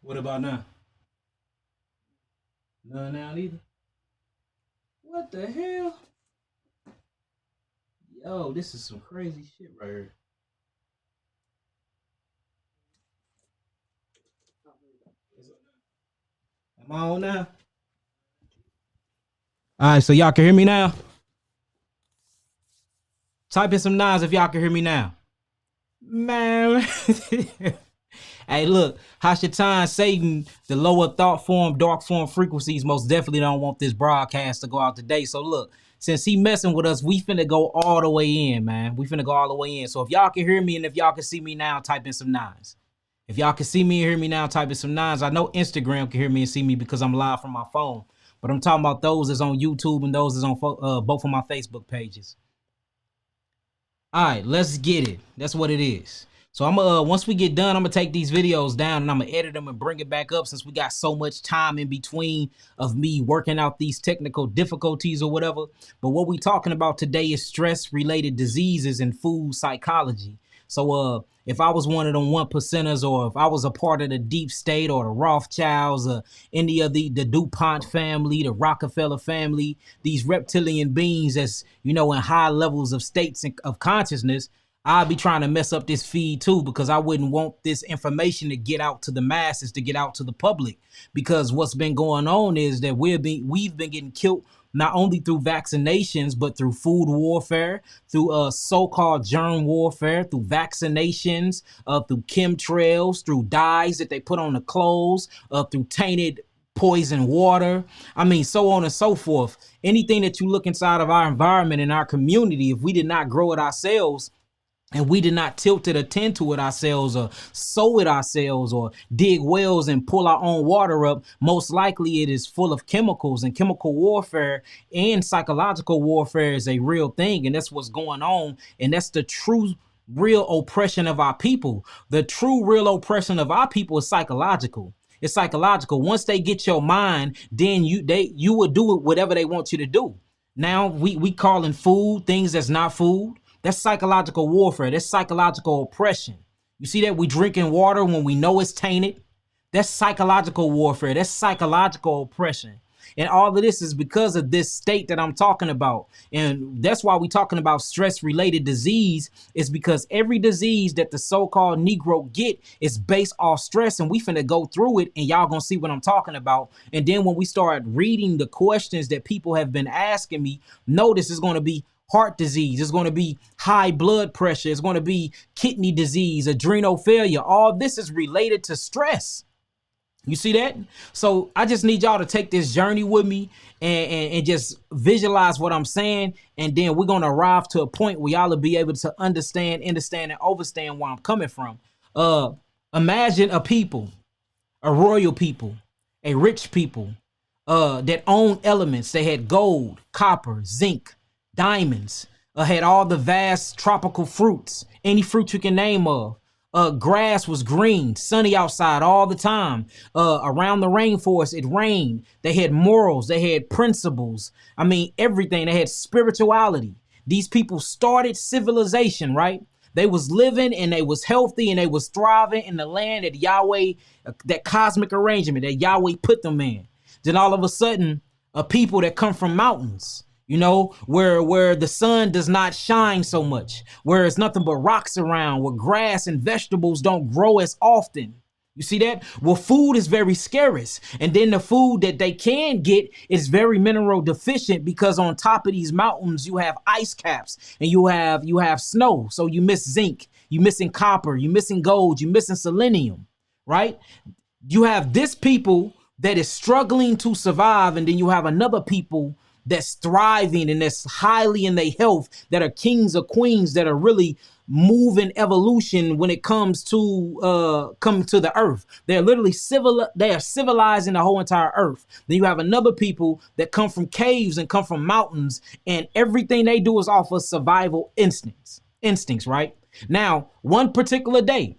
What about now? None now either. What the hell? Yo, this is some crazy shit right here. Am I on now? All right, so y'all can hear me now. Type in some nines if y'all can hear me now. Man. Hey, look, Hashatan Satan, the lower thought form, dark form frequencies most definitely don't want this broadcast to go out today. So look, since he messing with us, we finna go all the way in, man. We finna go all the way in. So if y'all can hear me and if y'all can see me now, type in some nines. If y'all can see me and hear me now, type in some nines. I know Instagram can hear me and see me because I'm live from my phone. But I'm talking about those that's on YouTube and those that's on both of my Facebook pages. All right, let's get it. That's what it is. So I'm once we get done, I'm gonna take these videos down and I'm gonna edit them and bring it back up since we got so much time in between of me working out these technical difficulties or whatever. But what we talking about today is stress-related diseases and food psychology. So if I was one of them 1%ers, or if I was a part of the deep state or the Rothschilds or any of the DuPont family, the Rockefeller family, these reptilian beings that's, you know, in high levels of states of consciousness, I'd be trying to mess up this feed too, because I wouldn't want this information to get out to the masses, to get out to the public. Because what's been going on is that we've been getting killed not only through vaccinations, but through food warfare, through so-called germ warfare, through vaccinations, through chemtrails, through dyes that they put on the clothes, through tainted poison water. I mean, so on and so forth. Anything that you look inside of our environment and our community, if we did not grow it ourselves, and we did not tilt it or tend to it ourselves or sow it ourselves or dig wells and pull our own water up, most likely it is full of chemicals, and chemical warfare and psychological warfare is a real thing. And that's what's going on. And that's the true real oppression of our people. The true real oppression of our people is psychological. It's psychological. Once they get your mind, then you will do whatever they want you to do. Now we calling food things that's not food. That's psychological warfare. That's psychological oppression. You see that? We drinking water when we know it's tainted. That's psychological warfare. That's psychological oppression. And all of this is because of this state that I'm talking about. And that's why we're talking about stress-related disease, is because every disease that the so-called Negro get is based off stress. And we finna go through it and y'all gonna see what I'm talking about. And then when we start reading the questions that people have been asking me, notice it's gonna be heart disease, it's going to be high blood pressure, it's going to be kidney disease, adrenal failure. All this is related to stress. You see that? So I just need y'all to take this journey with me and just visualize what I'm saying. And then we're going to arrive to a point where y'all will be able to understand, and overstand where I'm coming from. Imagine a people, a royal people, a rich people that own elements. They had gold, copper, zinc, diamonds, had all the vast tropical fruits, any fruit you can name of. Grass was green, sunny outside all the time. Around the rainforest, it rained. They had morals, they had principles. I mean, everything. They had spirituality. These people started civilization, right? They was living and they was healthy and they was thriving in the land that Yahweh, that cosmic arrangement that Yahweh put them in. Then all of a sudden, a people that come from mountains, you know, where the sun does not shine so much, where it's nothing but rocks around, where grass and vegetables don't grow as often. You see that? Well, food is very scarce. And then the food that they can get is very mineral deficient, because on top of these mountains, you have ice caps and you have snow. So you miss zinc, you missing copper, you missing gold, you missing selenium, right? You have this people that is struggling to survive. And then you have another people that's thriving and that's highly in their health, that are kings or queens, that are really moving evolution when it comes to coming to the earth. They're literally they are civilizing the whole entire earth. Then you have another people that come from caves and come from mountains, and everything they do is off of survival instincts, right? Now, one particular day,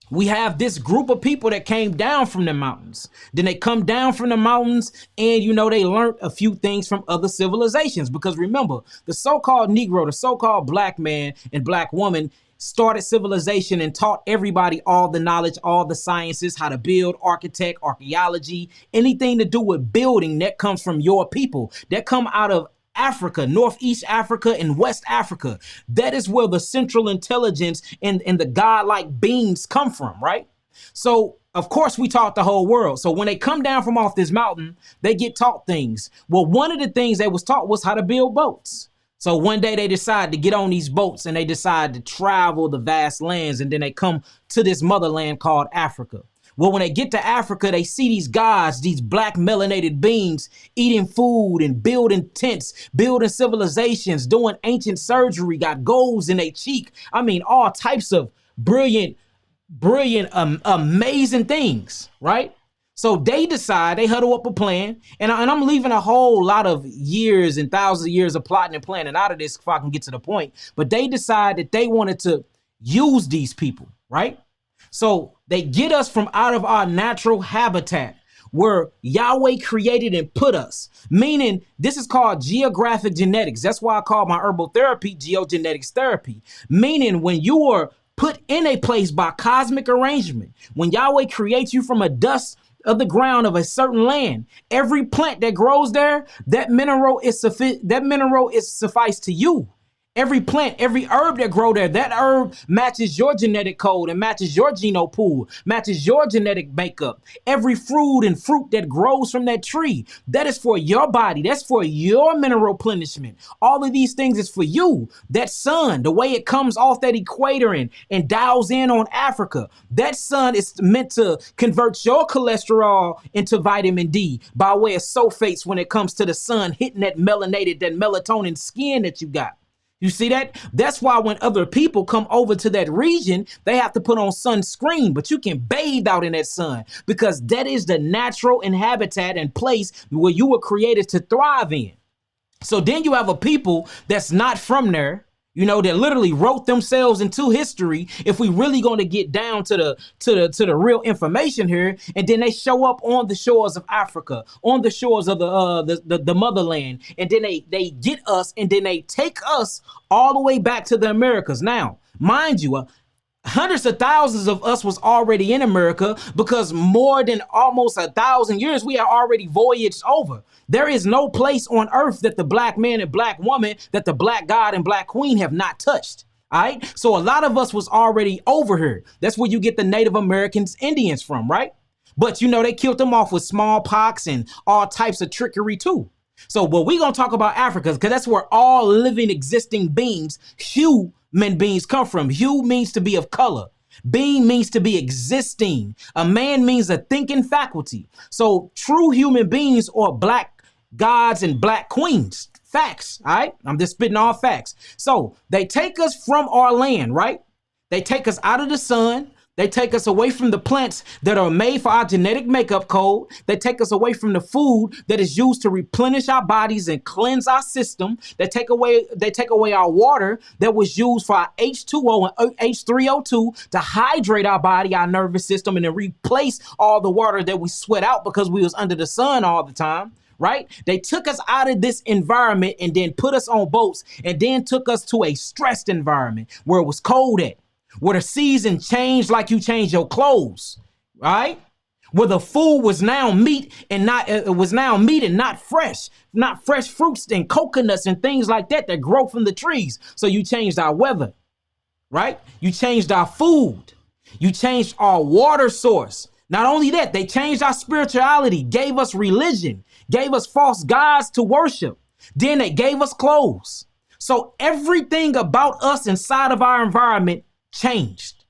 we have this group of people that came down from the mountains. Then they come down from the mountains and, you know, they learned a few things from other civilizations. Because remember, the so-called Negro, the so-called black man and black woman, started civilization and taught everybody all the knowledge, all the sciences, how to build, architect, archaeology, anything to do with building that comes from your people, that come out of Africa, Northeast Africa and West Africa. That is where the central intelligence and the godlike beings come from, right? So, of course, we taught the whole world. So when they come down from off this mountain, they get taught things. Well, one of the things they was taught was how to build boats. So one day they decide to get on these boats and they decide to travel the vast lands. And then they come to this motherland called Africa. Well, when they get to Africa, they see these gods, these black melanated beings eating food and building tents, building civilizations, doing ancient surgery, got golds in their cheek. I mean, all types of brilliant, amazing things, right? So they decide, they huddle up a plan, and I'm leaving a whole lot of years and thousands of years of plotting and planning out of this if I can get to the point. But they decide that they wanted to use these people, right? So they get us from out of our natural habitat where Yahweh created and put us, meaning this is called geographic genetics. That's why I call my herbal therapy geogenetics therapy, meaning when you are put in a place by cosmic arrangement, when Yahweh creates you from a dust of the ground of a certain land, every plant that grows there, that mineral is suffice to you. Every plant, every herb that grow there, that herb matches your genetic code and matches your gene pool, matches your genetic makeup. Every fruit that grows from that tree, that is for your body. That's for your mineral replenishment. All of these things is for you. That sun, the way it comes off that equator and dials in on Africa, that sun is meant to convert your cholesterol into vitamin D by way of sulfates when it comes to the sun hitting that melanated, that melatonin skin that you got. You see that? That's why when other people come over to that region, they have to put on sunscreen, but you can bathe out in that sun because that is the natural habitat and place where you were created to thrive in. So then you have a people that's not from there, that literally wrote themselves into history. If we really going to get down to the real information here, and then they show up on the shores of Africa, on the shores of the motherland, and then they get us, and then they take us all the way back to the Americas. Now, mind you, hundreds of thousands of us was already in America because more than almost 1,000 years we are already voyaged over. There is no place on earth that the black man and black woman, that the black god and black queen have not touched. All right. So a lot of us was already over here. That's where you get the Native Americans, Indians from, right? But they killed them off with smallpox and all types of trickery too. So, but we're going to talk about Africa because that's where all living, existing beings, human beings come from. Hue means to be of color. Being means to be existing. A man means a thinking faculty. So true human beings are black gods and black queens. Facts, all right? I'm just spitting all facts. So they take us from our land, right? They take us out of the sun. They take us away from the plants that are made for our genetic makeup code. They take us away from the food that is used to replenish our bodies and cleanse our system. They take away our water that was used for our H2O and H3O2 to hydrate our body, our nervous system, and then replace all the water that we sweat out because we was under the sun all the time. Right? They took us out of this environment and then put us on boats and then took us to a stressed environment where it was cold at, where the season changed like you change your clothes, right? Where the food was now meat and not fresh fruits and coconuts and things like that grow from the trees. So you changed our weather, right? You changed our food. You changed our water source. Not only that, they changed our spirituality, gave us religion, gave us false gods to worship. Then they gave us clothes. So everything about us inside of our environment changed.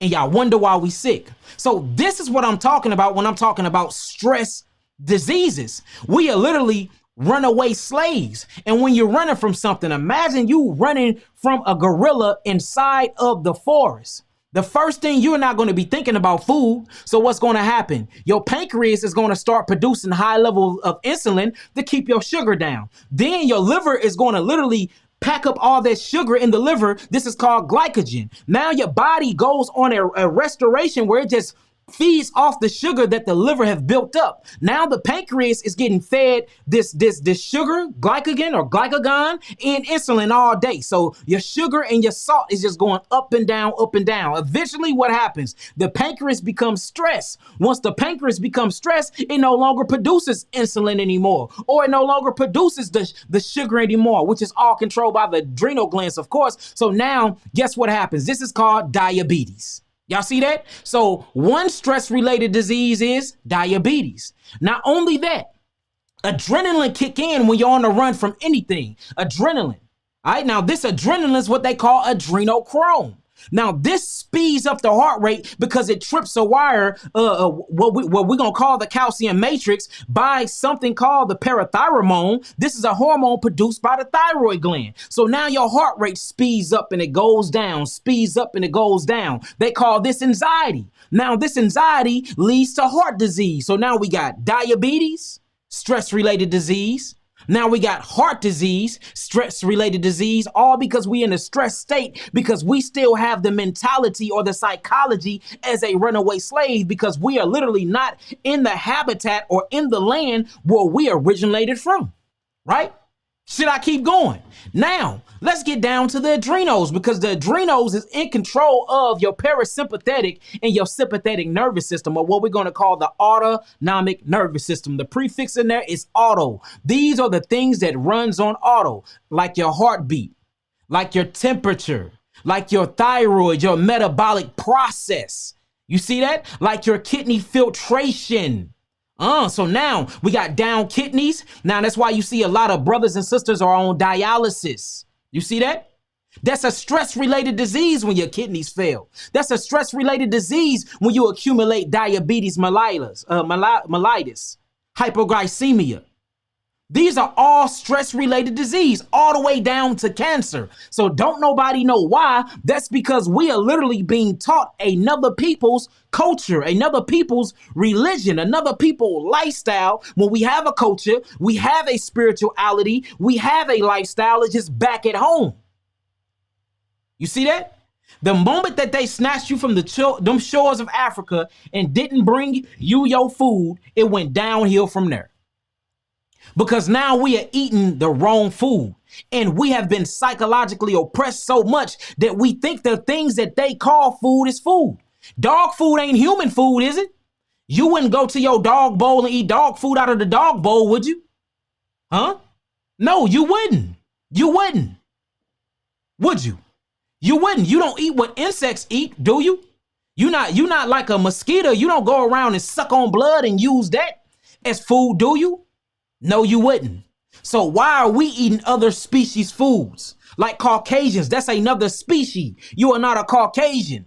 And y'all wonder why we sick. So this is what I'm talking about when I'm talking about stress diseases. We are literally runaway slaves. And when you're running from something, imagine you running from a gorilla inside of the forest. The first thing, you're not going to be thinking about food. So what's going to happen? Your pancreas is going to start producing high levels of insulin to keep your sugar down. Then your liver is going to literally pack up all that sugar in the liver. This is called glycogen. Now your body goes on a restoration where it just feeds off the sugar that the liver have built up. Now the pancreas is getting fed this sugar, glycagon, and insulin all day. So your sugar and your salt is just going up and down, up and down. Eventually what happens? The pancreas becomes stressed. Once the pancreas becomes stressed, it no longer produces insulin anymore, or it no longer produces the sugar anymore, which is all controlled by the adrenal glands, of course. So now guess what happens? This is called diabetes. Y'all see that? So one stress-related disease is diabetes. Not only that, adrenaline kick in when you're on the run from anything. Adrenaline. All right, now this adrenaline is what they call adrenochrome. Now this speeds up the heart rate because it trips a wire, what we're gonna call the calcium matrix, by something called the parathyroid. This is a hormone produced by the thyroid gland. So now your heart rate speeds up and it goes down, speeds up and it goes down. They call this anxiety. Now this anxiety leads to heart disease. So now we got diabetes, stress-related disease. Now we got heart disease, stress-related disease, all because we in a stress state, because we still have the mentality or the psychology as a runaway slave, because we are literally not in the habitat or in the land where we originated from, right? Should I keep going? Now, let's get down to the adrenals, because the adrenals is in control of your parasympathetic and your sympathetic nervous system, or what we're going to call the autonomic nervous system. The prefix in there is auto. These are the things that runs on auto, like your heartbeat, like your temperature, like your thyroid, your metabolic process. You see that? Like your kidney filtration. So now we got down kidneys. Now that's why you see a lot of brothers and sisters are on dialysis. You see that? That's a stress-related disease when your kidneys fail. That's a stress-related disease when you accumulate diabetes mellitus, hypoglycemia. These are all stress-related disease, all the way down to cancer. So don't nobody know why. That's because we are literally being taught another people's culture, another people's religion, another people's lifestyle. When we have a culture, we have a spirituality, we have a lifestyle, it's just back at home. You see that? The moment that they snatched you from them shores of Africa and didn't bring you your food, it went downhill from there. Because now we are eating the wrong food, and we have been psychologically oppressed so much that we think the things that they call food is food. Dog food ain't human food, is it? You wouldn't go to your dog bowl and eat dog food out of the dog bowl, would you? Huh? No, you wouldn't. You wouldn't. Would you? You wouldn't. You don't eat what insects eat, do you? You're not like a mosquito. You don't go around and suck on blood and use that as food, do you? No, you wouldn't. So why are we eating other species foods? Like Caucasians, that's another species. You are not a Caucasian.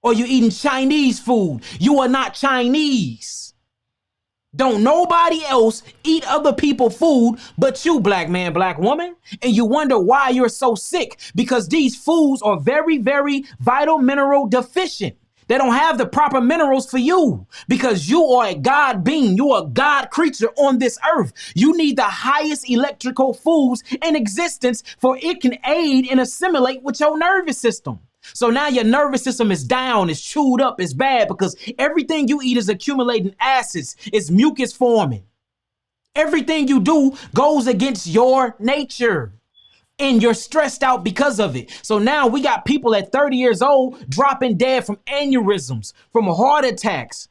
Or you eating Chinese food. You are not Chinese. Don't nobody else eat other people's food but you, black man, black woman. And you wonder why you're so sick, because these foods are very, very vital mineral deficient. They don't have the proper minerals for you, because you are a God being. You are a God creature on this earth. You need the highest electrical foods in existence, for it can aid and assimilate with your nervous system. So now your nervous system is down, it's chewed up, it's bad, because everything you eat is accumulating acids, it's mucus forming. Everything you do goes against your nature. And you're stressed out because of it. So now we got people at 30 years old dropping dead from aneurysms, from heart attacks.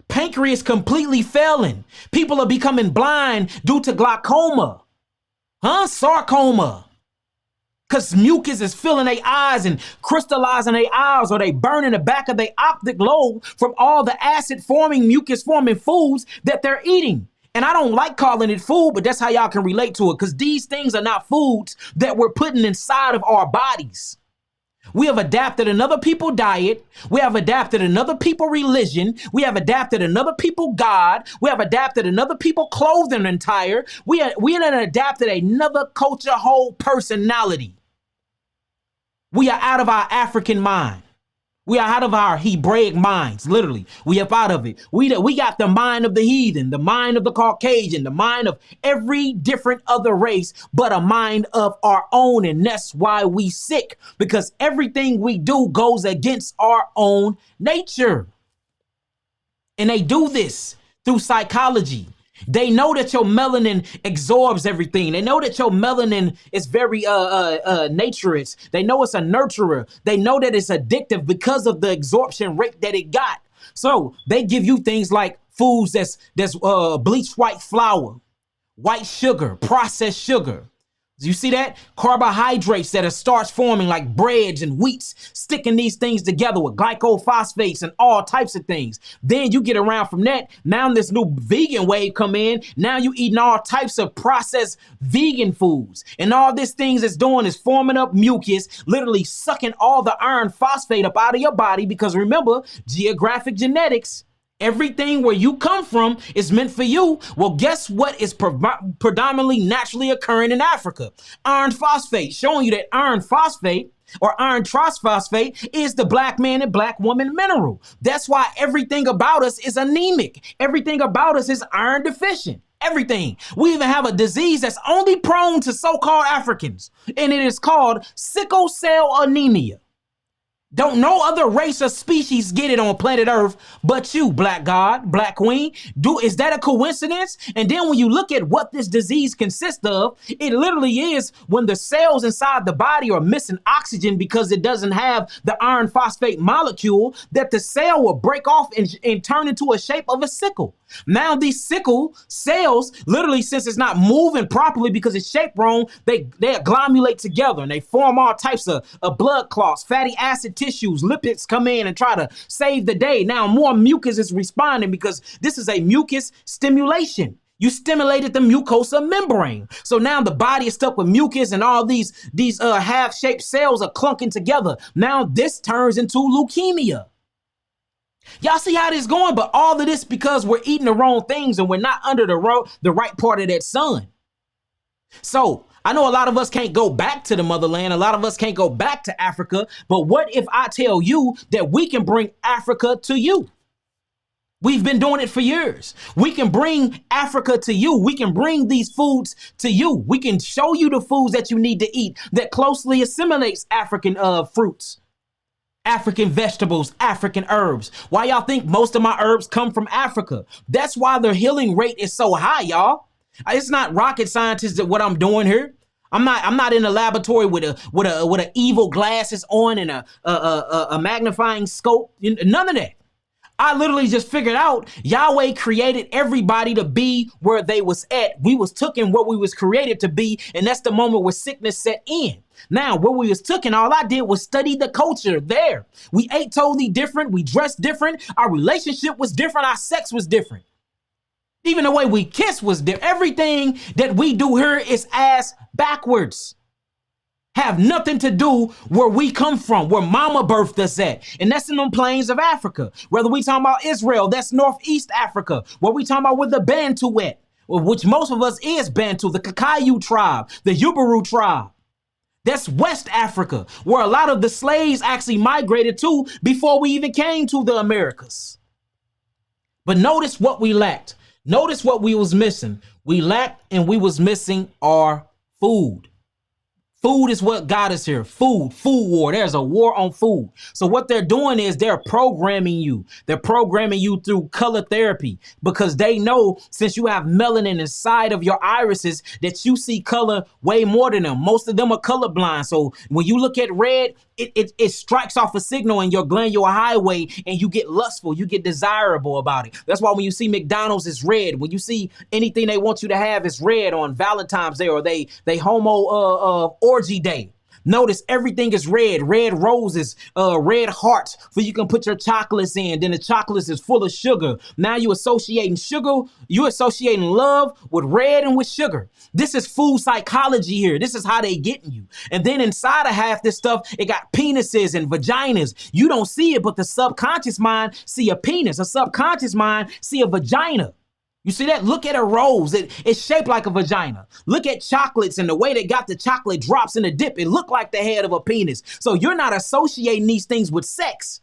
Pancreas completely failing. People are becoming blind due to glaucoma. Sarcoma. Because mucus is filling their eyes and crystallizing their eyes, or they burning the back of their optic lobe from all the acid-forming, mucus-forming foods that they're eating. And I don't like calling it food, but that's how y'all can relate to it, because these things are not foods that we're putting inside of our bodies. We have adapted another people's diet. We have adapted another people's religion. We have adapted another people's God. We have adapted another people's clothing attire. We have adapted another culture, whole personality. We are out of our African mind. We are out of our Hebraic minds, literally. We are out of it. We got the mind of the heathen, the mind of the Caucasian, the mind of every different other race, but a mind of our own. And that's why we sick, because everything we do goes against our own nature. And they do this through psychology. They know that your melanin absorbs everything. They know that your melanin is very naturist. They know it's a nurturer. They know that it's addictive because of the absorption rate that it got. So they give you things like foods that's bleached white flour, white sugar, processed sugar. You see that? Carbohydrates that are starch forming like breads and wheats, sticking these things together with glycophosphates and all types of things. Then you get around from that. Now this new vegan wave come in. Now you eating all types of processed vegan foods. And all this things it's doing is forming up mucus, literally sucking all the iron phosphate up out of your body. Because remember, geographic genetics. Everything where you come from is meant for you. Well, guess what is predominantly naturally occurring in Africa? Iron phosphate, showing you that iron phosphate or iron triphosphate is the black man and black woman mineral. That's why everything about us is anemic. Everything about us is iron deficient. Everything. We even have a disease that's only prone to so-called Africans, and it is called sickle cell anemia. Don't no other race or species get it on planet Earth but you, black god, black queen. Is that a coincidence? And then when you look at what this disease consists of, it literally is when the cells inside the body are missing oxygen because it doesn't have the iron phosphate molecule, that the cell will break off and turn into a shape of a sickle. Now these sickle cells, literally, since it's not moving properly because it's shaped wrong, they agglomerate together and they form all types of blood clots, fatty acid tissues, lipids come in and try to save the day. Now more mucus is responding because this is a mucus stimulation. You stimulated the mucosa membrane. So now the body is stuck with mucus and all these half-shaped cells are clunking together. Now this turns into leukemia. Y'all see how this is going? But all of this because we're eating the wrong things and we're not under the right part of that sun. So I know a lot of us can't go back to the motherland. A lot of us can't go back to Africa. But what if I tell you that we can bring Africa to you? We've been doing it for years. We can bring Africa to you. We can bring these foods to you. We can show you the foods that you need to eat that closely assimilates African fruits, African vegetables, African herbs. Why y'all think most of my herbs come from Africa? That's why the healing rate is so high, y'all. It's not rocket scientists that what I'm doing here. I'm not in a laboratory with a evil glasses on and a magnifying scope. None of that. I literally just figured out Yahweh created everybody to be where they was at. We was taking what we was created to be, and that's the moment where sickness set in. Now, where we was taking, all I did was study the culture there. We ate totally different. We dressed different. Our relationship was different. Our sex was different. Even the way we kiss was different. Everything that we do here is ass backwards. Have nothing to do where we come from, where mama birthed us at. And that's in them plains of Africa. Whether we talking about Israel, that's Northeast Africa. Where we talking about where the Bantu at, which most of us is Bantu, the Kakayu tribe, the Yubaru tribe. That's West Africa, where a lot of the slaves actually migrated to before we even came to the Americas. But notice what we lacked. Notice what we was missing. We lacked and we was missing our food. Food is what got us here. Food war. There's a war on food. So what they're doing is they're programming you. They're programming you through color therapy because they know since you have melanin inside of your irises that you see color way more than them. Most of them are colorblind. So when you look at red, it strikes off a signal in your glandular highway and you get lustful, you get desirable about it. That's why when you see McDonald's, it's red. When you see anything they want you to have, it's red on Valentine's Day or they homo orgy day. Notice everything is red roses, red hearts for you can put your chocolates in. Then the chocolates is full of sugar. Now you associating sugar, you associating love with red and with sugar. This is food psychology here. This is how they getting you. And then inside of half this stuff, it got penises and vaginas. You don't see it, but the subconscious mind see a penis. A subconscious mind see a vagina. You see that? Look at a rose. It's shaped like a vagina. Look at chocolates and the way they got the chocolate drops in the dip. It looked like the head of a penis. So you're not associating these things with sex,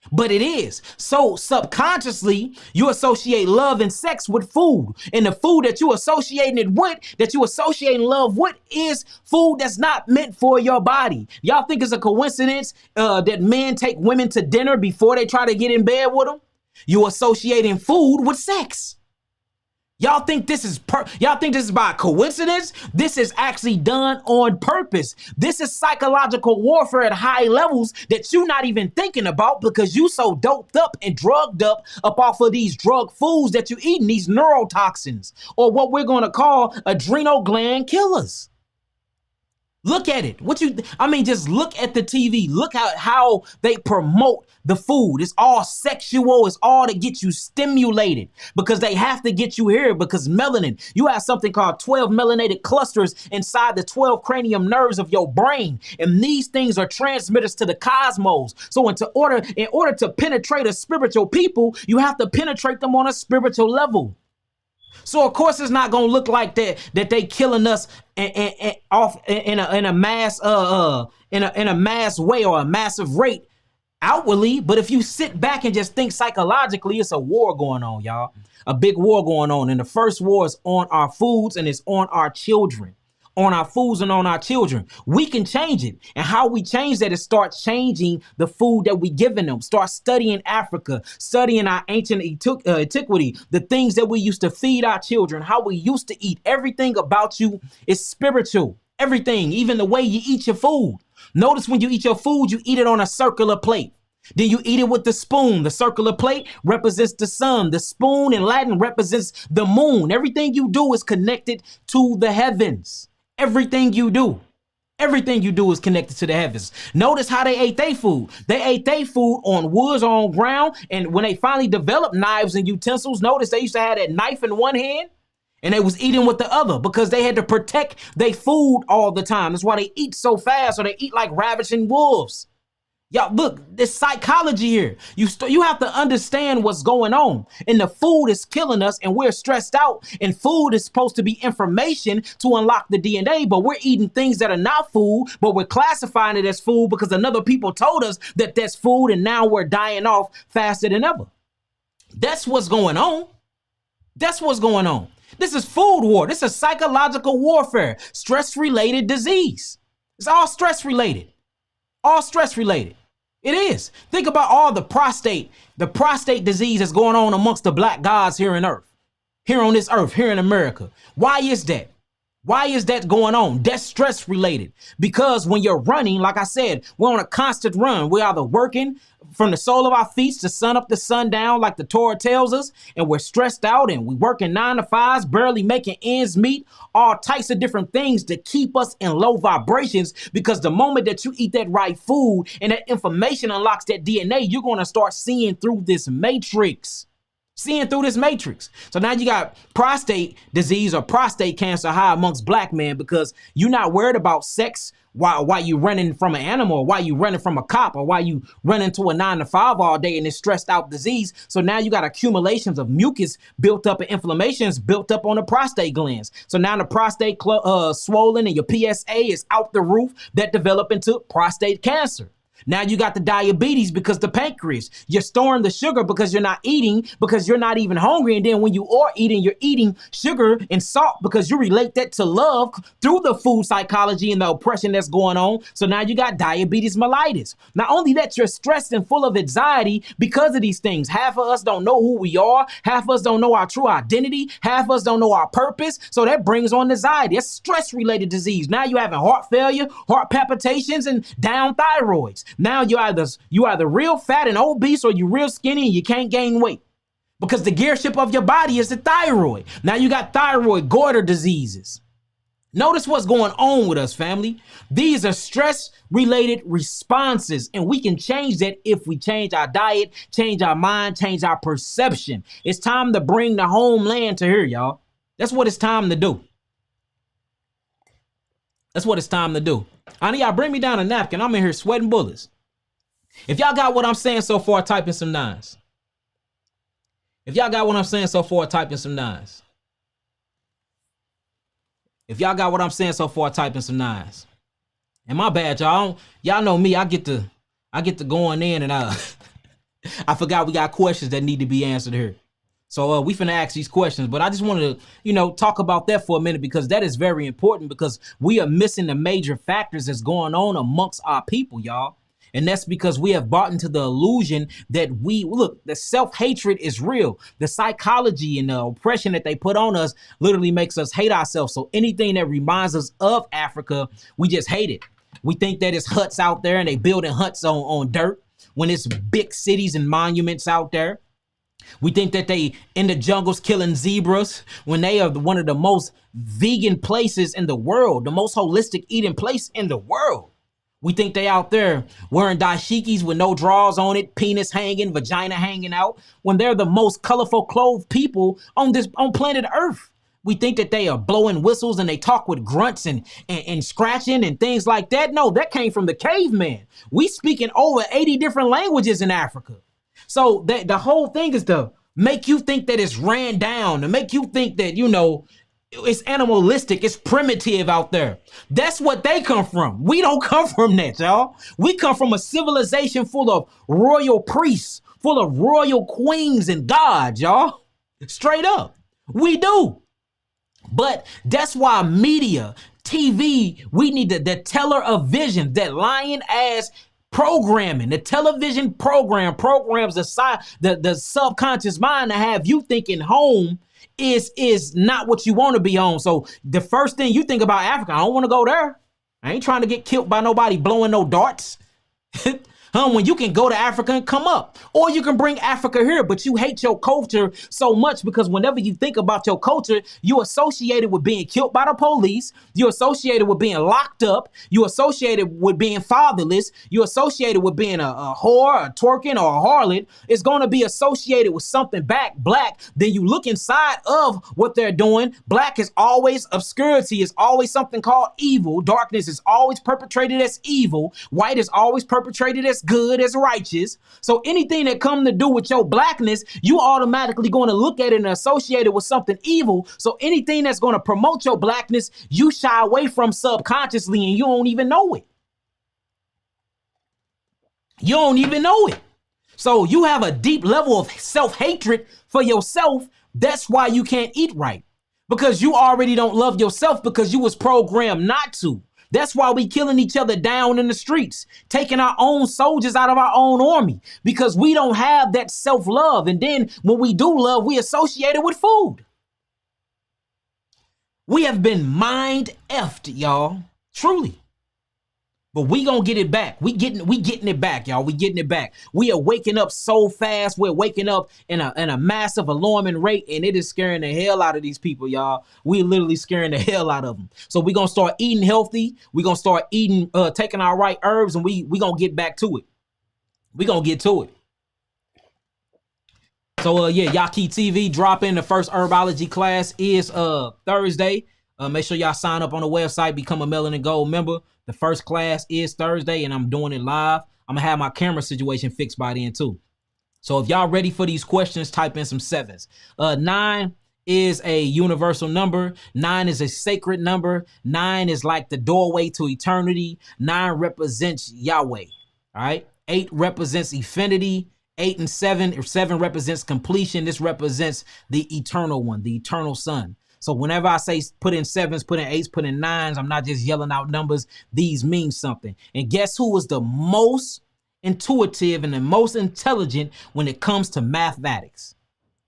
but it is. So subconsciously, you associate love and sex with food. And the food that you associating it with, that you associating love with, is food that's not meant for your body. Y'all think it's a coincidence that men take women to dinner before they try to get in bed with them? You associating food with sex. Y'all think this is by coincidence? This is actually done on purpose. This is psychological warfare at high levels that you're not even thinking about because you so doped up and drugged up off of these drug foods that you eating, these neurotoxins, or what we're going to call adrenal gland killers. Look at it. Just look at the TV. Look at how they promote the food. It's all sexual. It's all to get you stimulated because they have to get you here because melanin. You have something called 12 melanated clusters inside the 12 cranium nerves of your brain. And these things are transmitters to the cosmos. So in order to penetrate a spiritual people, you have to penetrate them on a spiritual level. So of course it's not gonna look like that they killing us off in a mass way or a massive rate outwardly. But if you sit back and just think psychologically, it's a war going on, y'all. A big war going on. And the first war is on our foods and it's on our children. On our foods and on our children. We can change it. And how we change that is start changing the food that we giving them. Start studying Africa, studying our ancient antiquity, the things that we used to feed our children, how we used to eat. Everything about you is spiritual. Everything, even the way you eat your food. Notice when you eat your food, you eat it on a circular plate. Then you eat it with the spoon. The circular plate represents the sun. The spoon in Latin represents the moon. Everything you do is connected to the heavens. Everything you do is connected to the heavens. Notice how they ate their food. They ate their food on woods or on ground. And when they finally developed knives and utensils, notice they used to have that knife in one hand and they was eating with the other because they had to protect their food all the time. That's why they eat so fast, or they eat like ravaging wolves. Y'all, look, there's psychology here. You have to understand what's going on. And the food is killing us and we're stressed out. And food is supposed to be information to unlock the DNA, but we're eating things that are not food, but we're classifying it as food because another people told us that that's food, and now we're dying off faster than ever. That's what's going on. That's what's going on. This is food war. This is psychological warfare, stress-related disease. It's all stress-related. All stress-related. It is. Think about all the prostate disease that's going on amongst the black guys here on this earth, here in America. Why is that? Why is that going on? That's stress related. Because when you're running, like I said, we're on a constant run. We're either working from the sole of our feet to sun up to sundown, like the Torah tells us, and we're stressed out and we're working 9 to 5s, barely making ends meet, all types of different things to keep us in low vibrations. Because the moment that you eat that right food and that information unlocks that DNA, you're going to start seeing through this matrix. So now you got prostate disease or prostate cancer high amongst black men because you're not worried about sex while you running from an animal, or why you running from a cop, or why you running to a 9 to 5 all day in this stressed out disease. So now you got accumulations of mucus built up and inflammations built up on the prostate glands. So now the prostate swollen and your PSA is out the roof, that develop into prostate cancer. Now you got the diabetes because the pancreas. You're storing the sugar because you're not eating, because you're not even hungry. And then when you are eating, you're eating sugar and salt because you relate that to love through the food psychology and the oppression that's going on. So now you got diabetes mellitus. Not only that, you're stressed and full of anxiety because of these things. Half of us don't know who we are. Half of us don't know our true identity. Half of us don't know our purpose. So that brings on anxiety. That's stress-related disease. Now you're having heart failure, heart palpitations, and down thyroids. Now you either real fat and obese, or you real skinny and you can't gain weight because the gearship of your body is the thyroid. Now you got thyroid goiter diseases. Notice what's going on with us, family. These are stress-related responses, and we can change that if we change our diet, change our mind, change our perception. It's time to bring the homeland to here, y'all. That's what it's time to do. That's what it's time to do. I need y'all bring me down a napkin. I'm in here sweating bullets. If y'all got what I'm saying so far, type in some 9s. If y'all got what I'm saying so far, type in some 9s. If y'all got what I'm saying so far, type in some 9s. And my bad, y'all. Y'all know me. I get to going in and I forgot we got questions that need to be answered here. So we finna ask these questions, but I just wanted to, talk about that for a minute because that is very important because we are missing the major factors that's going on amongst our people, y'all. And that's because we have bought into the illusion that the self-hatred is real. The psychology and the oppression that they put on us literally makes us hate ourselves. So anything that reminds us of Africa, we just hate it. We think that it's huts out there and they building huts on dirt when it's big cities and monuments out there. We think that they in the jungles killing zebras when they are one of the most vegan places in the world, the most holistic eating place in the world. We think they out there wearing dashikis with no drawers on it, penis hanging, vagina hanging out, when they're the most colorful clothed people on planet Earth. We think that they are blowing whistles and they talk with grunts and scratching and things like that. No, that came from the caveman. We speak in over 80 different languages in Africa. So the whole thing is to make you think that it's ran down, to make you think that, it's animalistic, it's primitive out there. That's what they come from. We don't come from that, y'all. We come from a civilization full of royal priests, full of royal queens and gods, y'all. Straight up. We do. But that's why media, TV, we need the teller of vision, that lion ass programming. The television programs the subconscious mind to have you thinking home is not what you want to be on. So the first thing you think about Africa, I don't want to go there. I ain't trying to get killed by nobody blowing no darts. When you can go to Africa and come up, or you can bring Africa here, but you hate your culture so much because whenever you think about your culture, you associate it with being killed by the police. You associate it with being locked up. You associate it with being fatherless. You associate it with being a whore, a twerking, or a harlot. It's going to be associated with something black. Then you look inside of what they're doing. Black is always obscurity. It's always something called evil. Darkness is always perpetrated as evil. White is always perpetrated as good, as righteous. So anything that come to do with your blackness, you automatically going to look at it and associate it with something evil. So anything that's going to promote your blackness, you shy away from subconsciously and you don't even know it. You don't even know it. So you have a deep level of self-hatred for yourself. That's why you can't eat right. Because you already don't love yourself because you was programmed not to. That's why we killing each other down in the streets, taking our own soldiers out of our own army, because we don't have that self-love. And then when we do love, we associate it with food. We have been mind effed, y'all, truly. But we gonna get it back. We getting it back, y'all. We getting it back. We are waking up so fast. We're waking up in a massive alarming rate, and it is scaring the hell out of these people, y'all. We literally scaring the hell out of them. So we gonna start eating healthy. We gonna start eating, taking our right herbs, and we gonna get back to it. We gonna get to it. So Yaki TV dropping. The first herbology class is Thursday. Make sure y'all sign up on the website, become a Melanin Gold member. The first class is Thursday, and I'm doing it live. I'm gonna have my camera situation fixed by then too. So if y'all ready for these questions, type in some sevens. 9 is a universal number. 9 is a sacred number. 9 is like the doorway to eternity. 9 represents Yahweh. All right. 8 represents infinity. 8 and 7, or 7 represents completion. This represents the eternal one, the eternal son. So whenever I say put in 7s, put in 8s, put in 9s, I'm not just yelling out numbers. These mean something. And guess who was the most intuitive and the most intelligent when it comes to mathematics?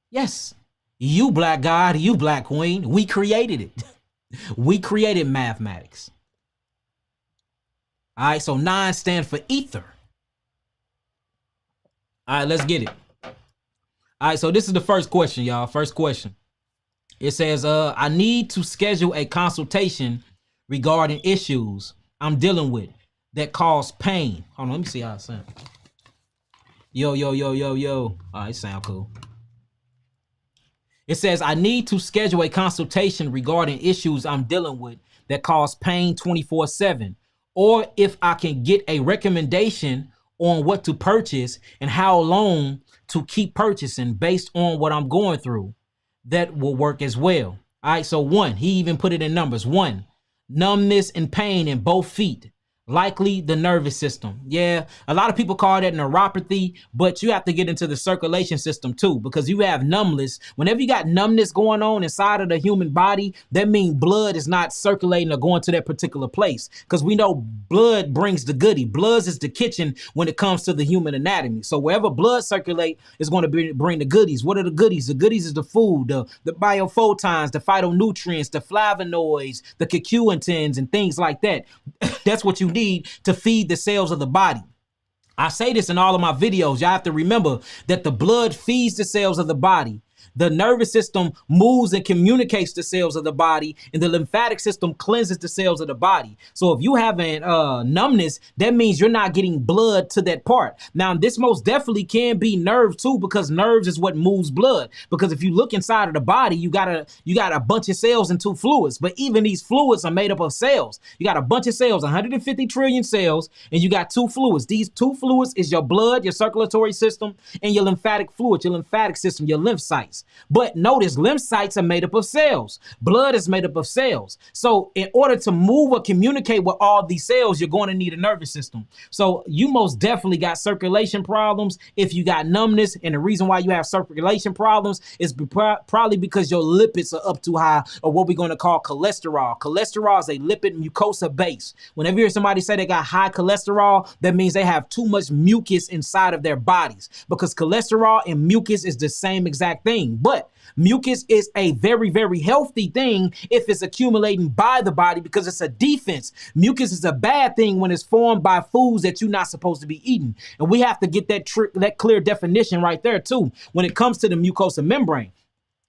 Yes, you black god, you black queen. We created it. We created mathematics. All right, so 9 stands for ether. All right, let's get it. All right, so this is the first question, y'all. First question. It says, I need to schedule a consultation regarding issues I'm dealing with that cause pain. Hold on, let me see how it sounds. Yo. All right, it sounds cool. It says, I need to schedule a consultation regarding issues I'm dealing with that cause pain 24/7. Or if I can get a recommendation on what to purchase and how long to keep purchasing based on what I'm going through. That will work as well. All right, so 1, he even put it in numbers. 1, numbness and pain in both feet. Likely the nervous system. Yeah, a lot of people call that neuropathy, but you have to get into the circulation system too, because you have numbness. Whenever you got numbness going on inside of the human body, that means blood is not circulating or going to that particular place, because we know blood brings the goodie. Blood is the kitchen when it comes to the human anatomy. So wherever blood circulate is going to bring the goodies. What are the goodies? The goodies is the food, the biophotons, the phytonutrients, the flavonoids, the curcumin, and things like that. That's what you need to feed the cells of the body. I say this in all of my videos. Y'all have to remember that the blood feeds the cells of the body. The nervous system moves and communicates the cells of the body, and the lymphatic system cleanses the cells of the body. So if you have numbness, that means you're not getting blood to that part. Now, this most definitely can be nerves too, because nerves is what moves blood. Because if you look inside of the body, you got a bunch of cells and two fluids. But even these fluids are made up of cells. You got a bunch of cells, 150 trillion cells, and you got two fluids. These two fluids is your blood, your circulatory system, and your lymphatic fluid, your lymphatic system, your lymphocytes. But notice lymphocytes are made up of cells. Blood is made up of cells. So in order to move or communicate with all these cells, you're going to need a nervous system. So you most definitely got circulation problems if you got numbness. And the reason why you have circulation problems is probably because your lipids are up too high, or what we're going to call cholesterol. Cholesterol is a lipid mucosa base. Whenever you hear somebody say they got high cholesterol, that means they have too much mucus inside of their bodies, because cholesterol and mucus is the same exact thing. But mucus is a very, very healthy thing if it's accumulating by the body, because it's a defense. Mucus is a bad thing when it's formed by foods that you're not supposed to be eating. And we have to get that clear definition right there too when it comes to the mucosa membrane.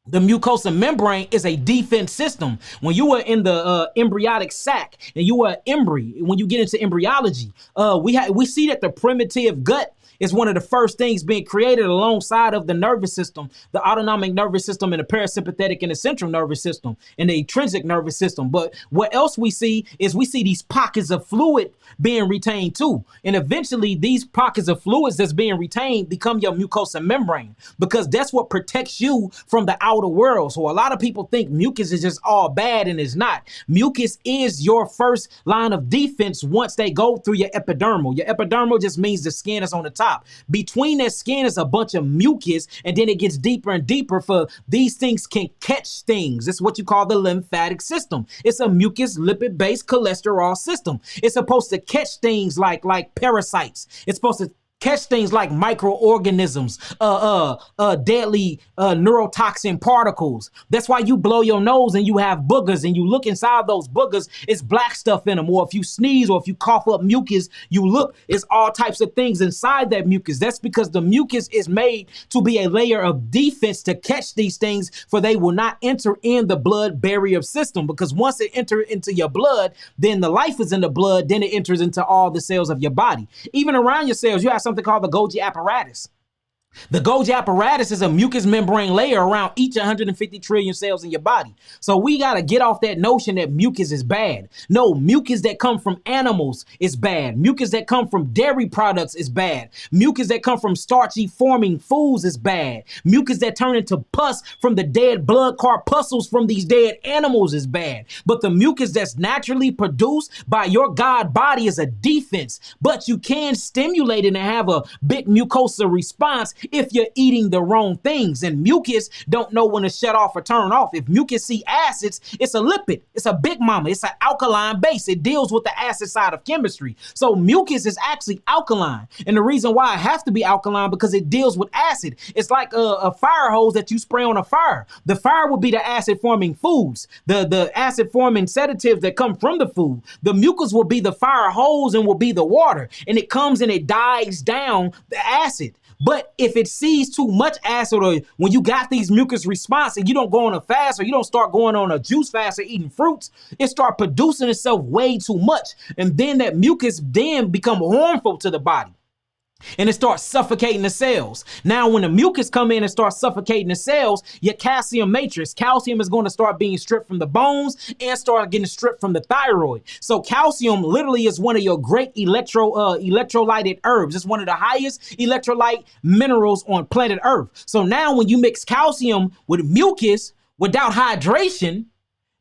The mucosa membrane is a defense system. When you were in the embryonic sac and you were embryo, when you get into embryology, we see that the primitive gut is one of the first things being created alongside of the nervous system, the autonomic nervous system, and the parasympathetic and the central nervous system, and the intrinsic nervous system. But what else we see is we see these pockets of fluid being retained too. And eventually these pockets of fluids that's being retained become your mucosa membrane, because that's what protects you from the outer world. So a lot of people think mucus is just all bad, and it's not. Mucus is your first line of defense once they go through your epidermal. Your epidermal just means the skin is on the top. Between that skin is a bunch of mucus, and then it gets deeper and deeper, for these things can catch things. It's what you call the lymphatic system. It's a mucus lipid-based cholesterol system. It's supposed to catch things like parasites. It's supposed to catch things like microorganisms, deadly neurotoxin particles. That's why you blow your nose and you have boogers, and you look inside those boogers, it's black stuff in them. Or if you sneeze or if you cough up mucus, you look, it's all types of things inside that mucus. That's because the mucus is made to be a layer of defense to catch these things, for they will not enter in the blood barrier system. Because once it enters into your blood, then the life is in the blood, then it enters into all the cells of your body. Even around your cells, you have something called the Golgi apparatus. The Golgi apparatus is a mucous membrane layer around each 150 trillion cells in your body. So we got to get off that notion that mucus is bad. No, mucus that come from animals is bad. Mucus that come from dairy products is bad. Mucus that come from starchy forming foods is bad. Mucus that turn into pus from the dead blood corpuscles from these dead animals is bad. But the mucus that's naturally produced by your God body is a defense. But you can stimulate it and have a big mucosa response if you're eating the wrong things. And mucus don't know when to shut off or turn off. If mucus see acids, it's a lipid. It's a big mama. It's an alkaline base. It deals with the acid side of chemistry. So mucus is actually alkaline. And the reason why it has to be alkaline, because it deals with acid. It's like a fire hose that you spray on a fire. The fire will be the acid forming foods, the acid forming sedatives that come from the food. The mucus will be the fire hose and will be the water. And it comes and it dies down the acid. But if it sees too much acid, or when you got these mucus response and you don't go on a fast, or you don't start going on a juice fast or eating fruits, it start producing itself way too much. And then that mucus then become harmful to the body. And it starts suffocating the cells. Now, when the mucus come in and start suffocating the cells, your calcium matrix, calcium is going to start being stripped from the bones and start getting stripped from the thyroid. So calcium literally is one of your great electrolyted herbs. It's one of the highest electrolyte minerals on planet Earth. So now when you mix calcium with mucus without hydration,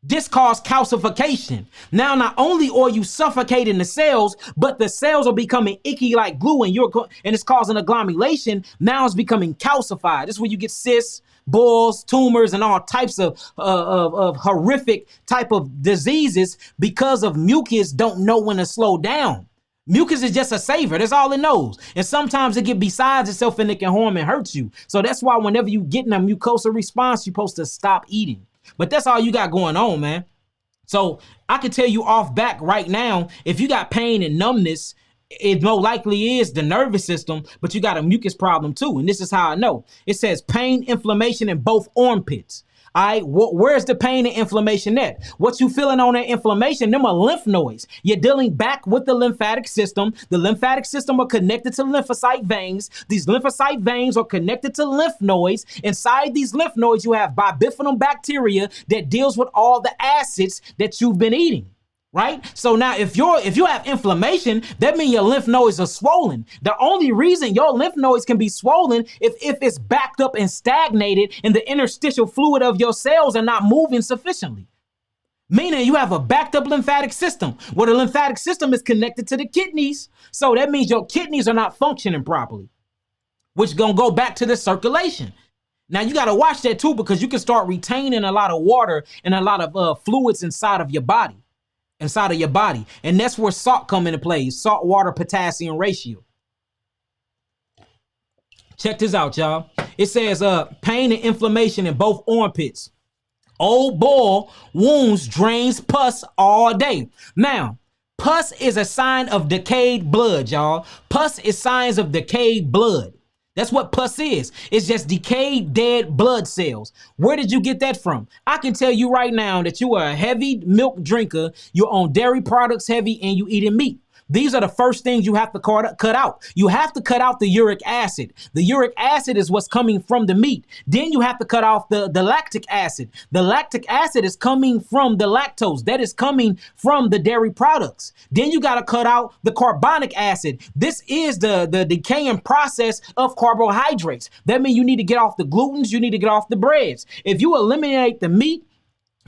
This caused calcification. Now, not only are you suffocating the cells, but the cells are becoming icky like glue, and it's causing agglomeration. Now it's becoming calcified. This is where you get cysts, boils, tumors, and all types of horrific type of diseases because of mucus don't know when to slow down. Mucus is just a saver. That's all it knows. And sometimes it get besides itself and it can harm and hurt you. So that's why whenever you get in a mucosa response, you're supposed to stop eating. But that's all you got going on, man. So I can tell you off back right now, if you got pain and numbness, it more likely is the nervous system, but you got a mucus problem too. And this is how I know. It says pain, inflammation in both armpits. All right, where's the pain and inflammation at? What you feeling on that inflammation? Them are lymph nodes. You're dealing back with the lymphatic system. The lymphatic system are connected to lymphocyte veins. These lymphocyte veins are connected to lymph nodes. Inside these lymph nodes, you have bifidobacterium bacteria that deals with all the acids that you've been eating. Right? So now if you have inflammation, that means your lymph nodes are swollen. The only reason your lymph nodes can be swollen if it's backed up and stagnated and the interstitial fluid of your cells are not moving sufficiently. Meaning you have a backed up lymphatic system where the lymphatic system is connected to the kidneys. So that means your kidneys are not functioning properly, which is going to go back to the circulation. Now you got to watch that too, because you can start retaining a lot of water and a lot of fluids inside of your body. And that's where salt come into play. Salt water potassium ratio. Check this out, y'all. It says pain and inflammation in both armpits. Old boil wounds drains pus all day. Now, pus is a sign of decayed blood, y'all. Pus is signs of decayed blood. That's what pus is. It's just decayed, dead blood cells. Where did you get that from? I can tell you right now that you are a heavy milk drinker, you're on dairy products heavy, and you eating meat. These are the first things you have to cut out. You have to cut out the uric acid. The uric acid is what's coming from the meat. Then you have to cut off the lactic acid. The lactic acid is coming from the lactose. That is coming from the dairy products. Then you got to cut out the carbonic acid. This is the decaying process of carbohydrates. That means you need to get off the glutens. You need to get off the breads. If you eliminate the meat,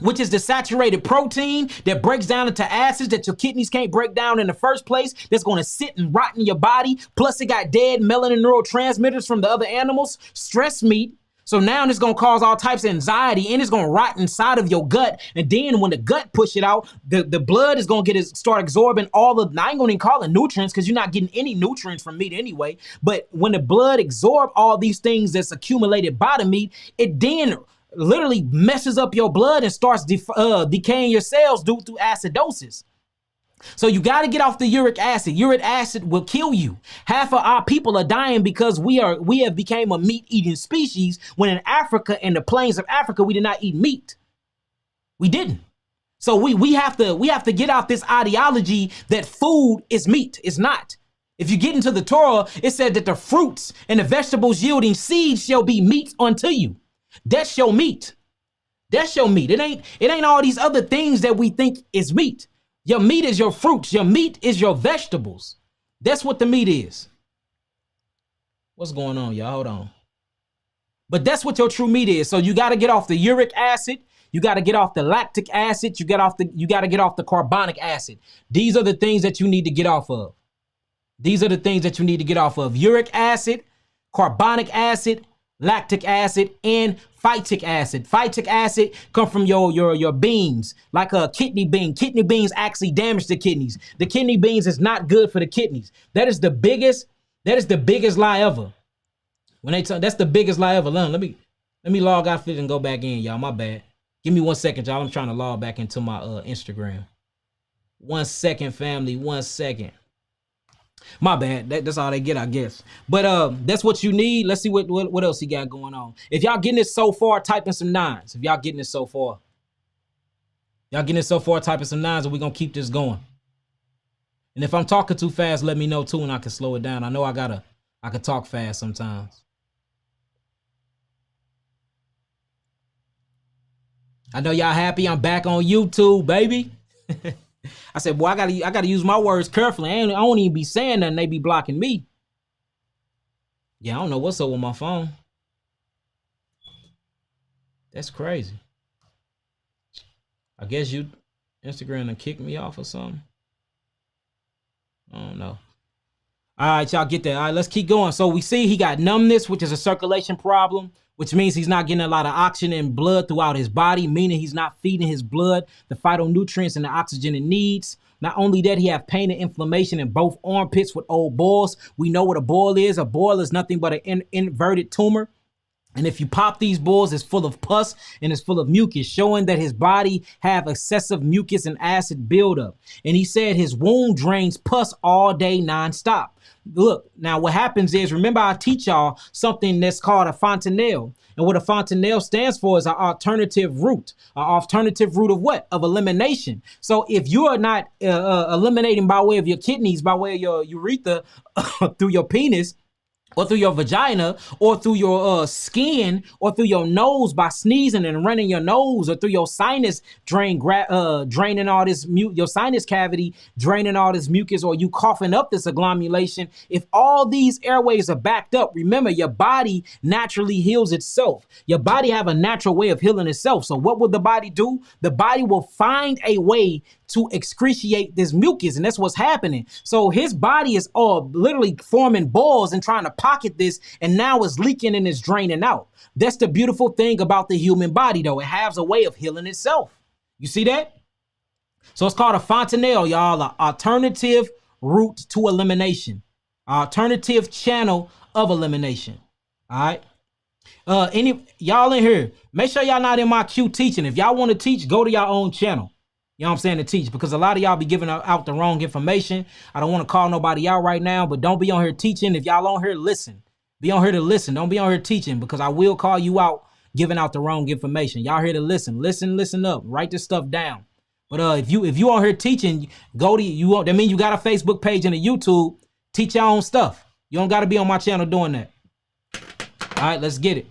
which is the saturated protein that breaks down into acids that your kidneys can't break down in the first place, that's going to sit and rot in your body. Plus it got dead melanin neurotransmitters from the other animals, stress meat. So now it's going to cause all types of anxiety, and it's going to rot inside of your gut. And then when the gut push it out, the blood is going to start absorbing all of, I ain't going to call it nutrients because you're not getting any nutrients from meat anyway. But when the blood absorbs all these things that's accumulated by the meat, it then literally messes up your blood and starts decaying your cells due to acidosis. So you got to get off the uric acid. Uric acid will kill you. Half of our people are dying because we have become a meat-eating species, when in Africa, in the plains of Africa, we did not eat meat. We didn't. So we have to get out this ideology that food is meat. It's not. If you get into the Torah, it said that the fruits and the vegetables yielding seeds shall be meat unto you. That's your meat. That's your meat. It ain't all these other things that we think is meat. Your meat is your fruits. Your meat is your vegetables. That's what the meat is. What's going on, y'all? Hold on. But that's what your true meat is. So you got to get off the uric acid. You got to get off the lactic acid. You got to get off the carbonic acid. These are the things that you need to get off of. These are the things that you need to get off of. Uric acid, carbonic acid, lactic acid, and phytic acid. Phytic acid come from your beans, like a kidney bean. Kidney beans actually damage the kidneys. The kidney beans is not good for the kidneys. That is the biggest lie ever. That's the biggest lie ever. Let me log out and go back in, y'all. My bad. Give me 1 second, y'all. I'm trying to log back into my Instagram. 1 second, family. 1 second. My bad. That's all they get, I guess. But that's what you need. Let's see what else he got going on. If y'all getting this so far, type in some 9s. If y'all getting this so far. Type in some 9s, and we're going to keep this going. And if I'm talking too fast, let me know too, and I can slow it down. I know I can talk fast sometimes. I know y'all happy I'm back on YouTube, baby. I said, boy, I gotta use my words carefully. I don't even be saying nothing. They be blocking me. Yeah, I don't know what's up with my phone. That's crazy. I guess Instagram done kicked me off or something. I don't know. All right, y'all get that. All right, let's keep going. So we see he got numbness, which is a circulation problem, which means he's not getting a lot of oxygen and blood throughout his body, meaning he's not feeding his blood the phytonutrients and the oxygen it needs. Not only that, he have pain and inflammation in both armpits with old boils. We know what a boil is. A boil is nothing but an inverted tumor. And if you pop these boils, it's full of pus and it's full of mucus, showing that his body have excessive mucus and acid buildup. And he said his wound drains pus all day nonstop. Look, now what happens is, remember I teach y'all something that's called a fontanelle. And what a fontanelle stands for is an alternative route. An alternative route of what? Of elimination. So if you are not eliminating by way of your kidneys, by way of your urethra, through your penis, or through your vagina, or through your skin, or through your nose by sneezing and running your nose, or through your sinus draining all this your sinus cavity, draining all this mucus, or you coughing up this agglomeration. If all these airways are backed up, remember your body naturally heals itself. Your body have a natural way of healing itself. So what will the body do? The body will find a way to excretiate this mucus, and that's what's happening. So his body is literally forming balls and trying to pocket this, and now it's leaking and it's draining out. That's the beautiful thing about the human body, though. It has a way of healing itself. You see that? So it's called a fontanelle, y'all, an alternative route to elimination, alternative channel of elimination. All right. Any y'all in here, make sure y'all not in my queue teaching. If y'all want to teach, go to your own channel. You know what I'm saying, to teach, because a lot of y'all be giving out the wrong information. I don't want to call nobody out right now, but don't be on here teaching. If y'all on here, listen. Be on here to listen. Don't be on here teaching, because I will call you out giving out the wrong information. Y'all here to listen. Listen up. Write this stuff down. But if you on here teaching, go to you. That means you got a Facebook page and a YouTube. Teach your own stuff. You don't got to be on my channel doing that. All right, let's get it.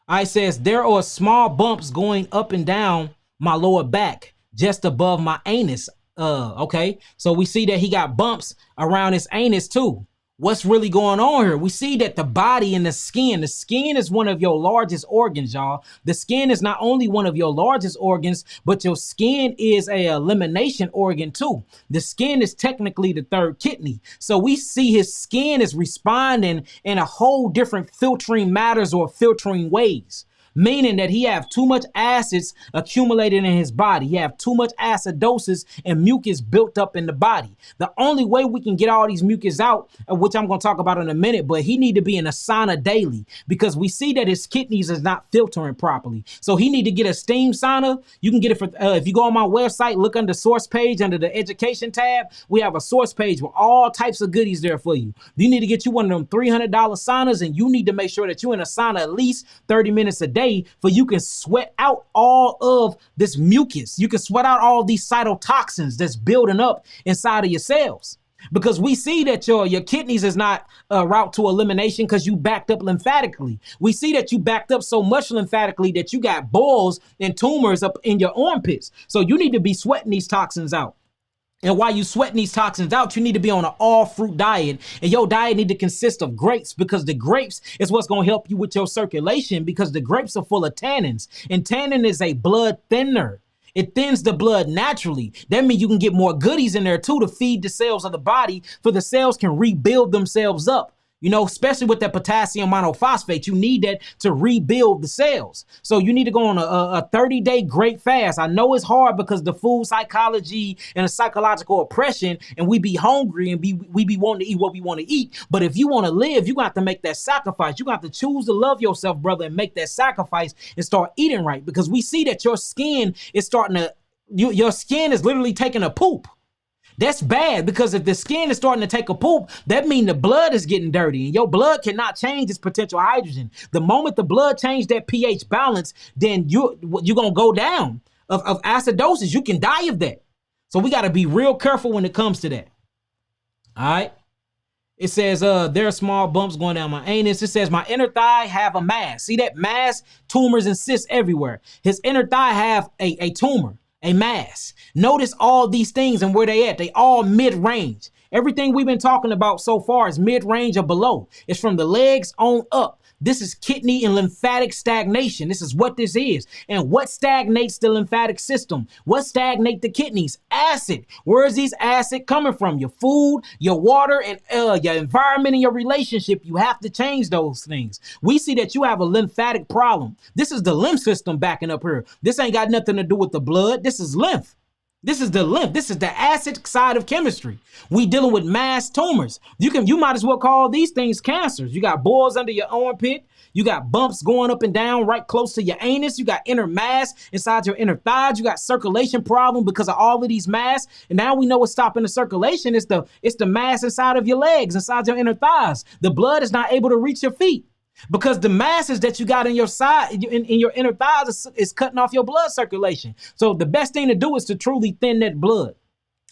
All right, says there are small bumps going up and down my lower back, just above my anus. Okay, so we see that he got bumps around his anus too. What's really going on here? We see that the body and the skin is one of your largest organs, y'all. The skin is not only one of your largest organs, but your skin is a elimination organ too. The skin is technically the third kidney. So we see his skin is responding in a whole different filtering matters or filtering ways, meaning that he have too much acids accumulated in his body. He have too much acidosis and mucus built up in the body. The only way we can get all these mucus out, which I'm going to talk about in a minute, but he need to be in a sauna daily, because we see that his kidneys is not filtering properly. So he need to get a steam sauna. You can get it for, if you go on my website, look under source page, under the education tab, we have a source page with all types of goodies there for you. You need to get you one of them $300 saunas, and you need to make sure that you're in a sauna at least 30 minutes a day, for you can sweat out all of this mucus. You can sweat out all these cytotoxins that's building up inside of your cells, because we see that your kidneys is not a route to elimination because you backed up lymphatically. We see that you backed up so much lymphatically that you got boils and tumors up in your armpits. So you need to be sweating these toxins out. And while you sweating these toxins out, you need to be on an all-fruit diet. And your diet need to consist of grapes, because the grapes is what's going to help you with your circulation, because the grapes are full of tannins. And tannin is a blood thinner. It thins the blood naturally. That means you can get more goodies in there too to feed the cells of the body, for the cells can rebuild themselves up. You know, especially with that potassium monophosphate, you need that to rebuild the cells. So you need to go on a 30-day grape fast. I know it's hard because the food psychology and the psychological oppression, and we be hungry and we be wanting to eat what we want to eat. But if you want to live, you got to make that sacrifice. You got to choose to love yourself, brother, and make that sacrifice and start eating right, because we see that your skin is your skin is literally taking a poop. That's bad, because if the skin is starting to take a poop, that means the blood is getting dirty, and your blood cannot change its potential hydrogen. The moment the blood change that pH balance, then you're going to go down of acidosis. You can die of that. So we got to be real careful when it comes to that. All right. It says there are small bumps going down my anus. It says my inner thigh have a mass. See that mass? Tumors and cysts everywhere. His inner thigh have a tumor, a mass. Notice all these things and where they at. They all mid-range. Everything we've been talking about so far is mid-range or below. It's from the legs on up. This is kidney and lymphatic stagnation. This is what this is. And what stagnates the lymphatic system? What stagnates the kidneys? Acid. Where is these acid coming from? Your food, your water, and your environment and your relationship. You have to change those things. We see that you have a lymphatic problem. This is the lymph system backing up here. This ain't got nothing to do with the blood. This is lymph. This is the lymph. This is the acid side of chemistry. We dealing with mass tumors. You might as well call these things cancers. You got boils under your armpit. You got bumps going up and down right close to your anus. You got inner mass inside your inner thighs. You got circulation problem because of all of these mass. And now we know what's stopping the circulation. It's the mass inside of your legs, inside your inner thighs. The blood is not able to reach your feet, because the masses that you got in your side, in your inner thighs, is cutting off your blood circulation. So the best thing to do is to truly thin that blood.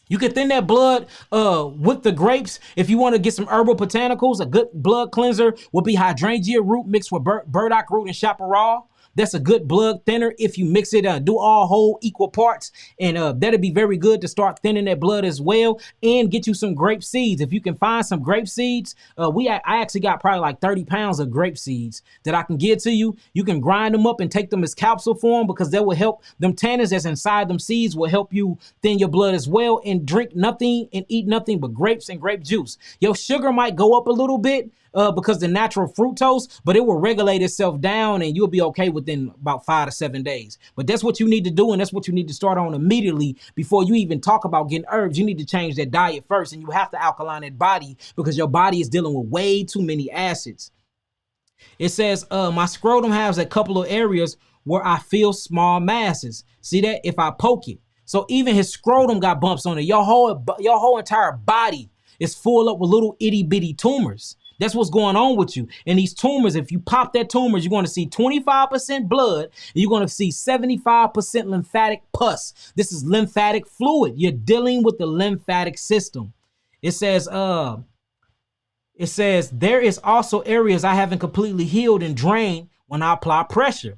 You can thin that blood with the grapes. If you want to get some herbal botanicals, a good blood cleanser would be hydrangea root mixed with burdock root and chaparral. That's a good blood thinner if you mix it, do all whole equal parts. And that'll be very good to start thinning that blood as well, and get you some grape seeds. If you can find some grape seeds, I actually got probably like 30 pounds of grape seeds that I can give to you. You can grind them up and take them as capsule form, because that will help. Them tannins that's inside them seeds will help you thin your blood as well. And drink nothing and eat nothing but grapes and grape juice. Your sugar might go up a little bit, because the natural fructose, but it will regulate itself down and you'll be okay within about 5 to 7 days. But that's what you need to do, and that's what you need to start on immediately before you even talk about getting herbs. You need to change that diet first, and you have to alkaline that body, because your body is dealing with way too many acids. It says, my scrotum has a couple of areas where I feel small masses. See that? If I poke it. So even his scrotum got bumps on it. Your whole entire body is full up with little itty bitty tumors. That's what's going on with you. And these tumors, if you pop that tumors, you're going to see 25% blood, and you're going to see 75% lymphatic pus. This is lymphatic fluid. You're dealing with the lymphatic system. It says there is also areas I haven't completely healed and drained when I apply pressure.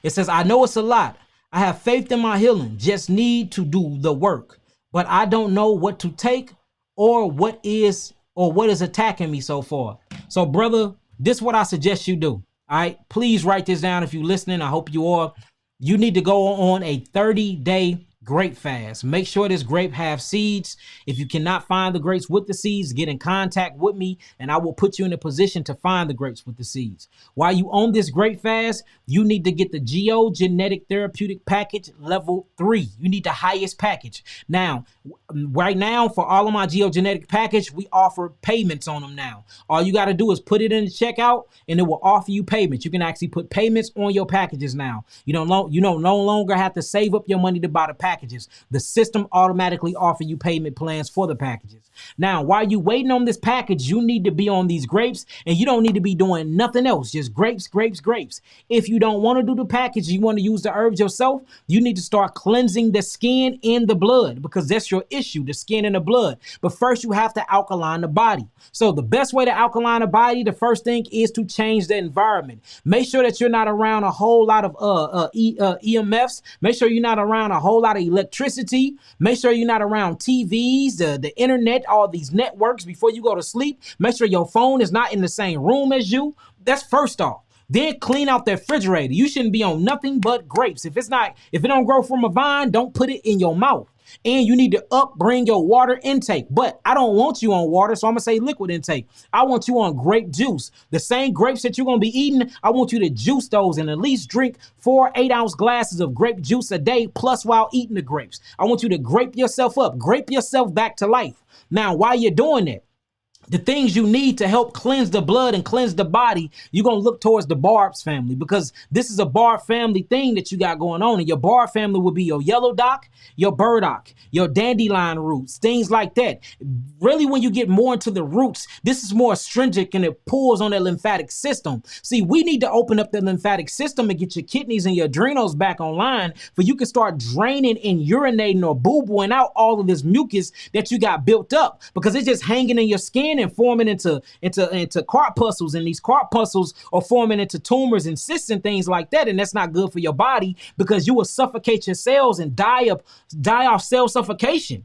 It says, I know it's a lot. I have faith in my healing, just need to do the work, but I don't know what to take or what is attacking me so far. So brother, this is what I suggest you do. All right, please write this down if you're listening. I hope you are. You need to go on a 30-day grape fast. Make sure this grape have seeds. If you cannot find the grapes with the seeds, get in contact with me and I will put you in a position to find the grapes with the seeds. While you on this grape fast, you need to get the geogenetic therapeutic package level 3. You need the highest package. Now, right now, for all of my geogenetic package, we offer payments on them now. All you got to do is put it in the checkout and it will offer you payments. You can actually put payments on your packages now. You no longer have to save up your money to buy the packages. The system automatically offers you payment plans for the packages. Now, while you waiting on this package, you need to be on these grapes, and you don't need to be doing nothing else. Just grapes, grapes, grapes. If you don't want to do the package, you want to use the herbs yourself, you need to start cleansing the skin and the blood, because that's your issue, the skin and the blood. But first, you have to alkaline the body. So the best way to alkaline the body, the first thing is to change the environment. Make sure that you're not around a whole lot of EMFs. Make sure you're not around a whole lot of electricity. Make sure you're not around TVs, the internet, all these networks before you go to sleep. Make sure your phone is not in the same room as you. That's first off. Then clean out the refrigerator. You shouldn't be on nothing but grapes. If it don't grow from a vine, don't put it in your mouth. And you need to bring your water intake. But I don't want you on water, so I'm going to say liquid intake. I want you on grape juice. The same grapes that you're going to be eating, I want you to juice those and at least drink 4 8-ounce glasses of grape juice a day, plus while eating the grapes. I want you to grape yourself up, grape yourself back to life. Now, while you're doing that, the things you need to help cleanse the blood and cleanse the body, you're going to look towards the Barb's family, because this is a Barb family thing that you got going on. And your Barb family will be your yellow dock, your burdock, your dandelion roots, things like that. Really, when you get more into the roots, this is more astringent and it pulls on that lymphatic system. See, we need to open up the lymphatic system and get your kidneys and your adrenals back online, for you can start draining and urinating or boo-booing out all of this mucus that you got built up, because it's just hanging in your skin and forming into corpuscles, and these corpuscles are forming into tumors and cysts and things like that, and that's not good for your body, because you will suffocate your cells and die off cell suffocation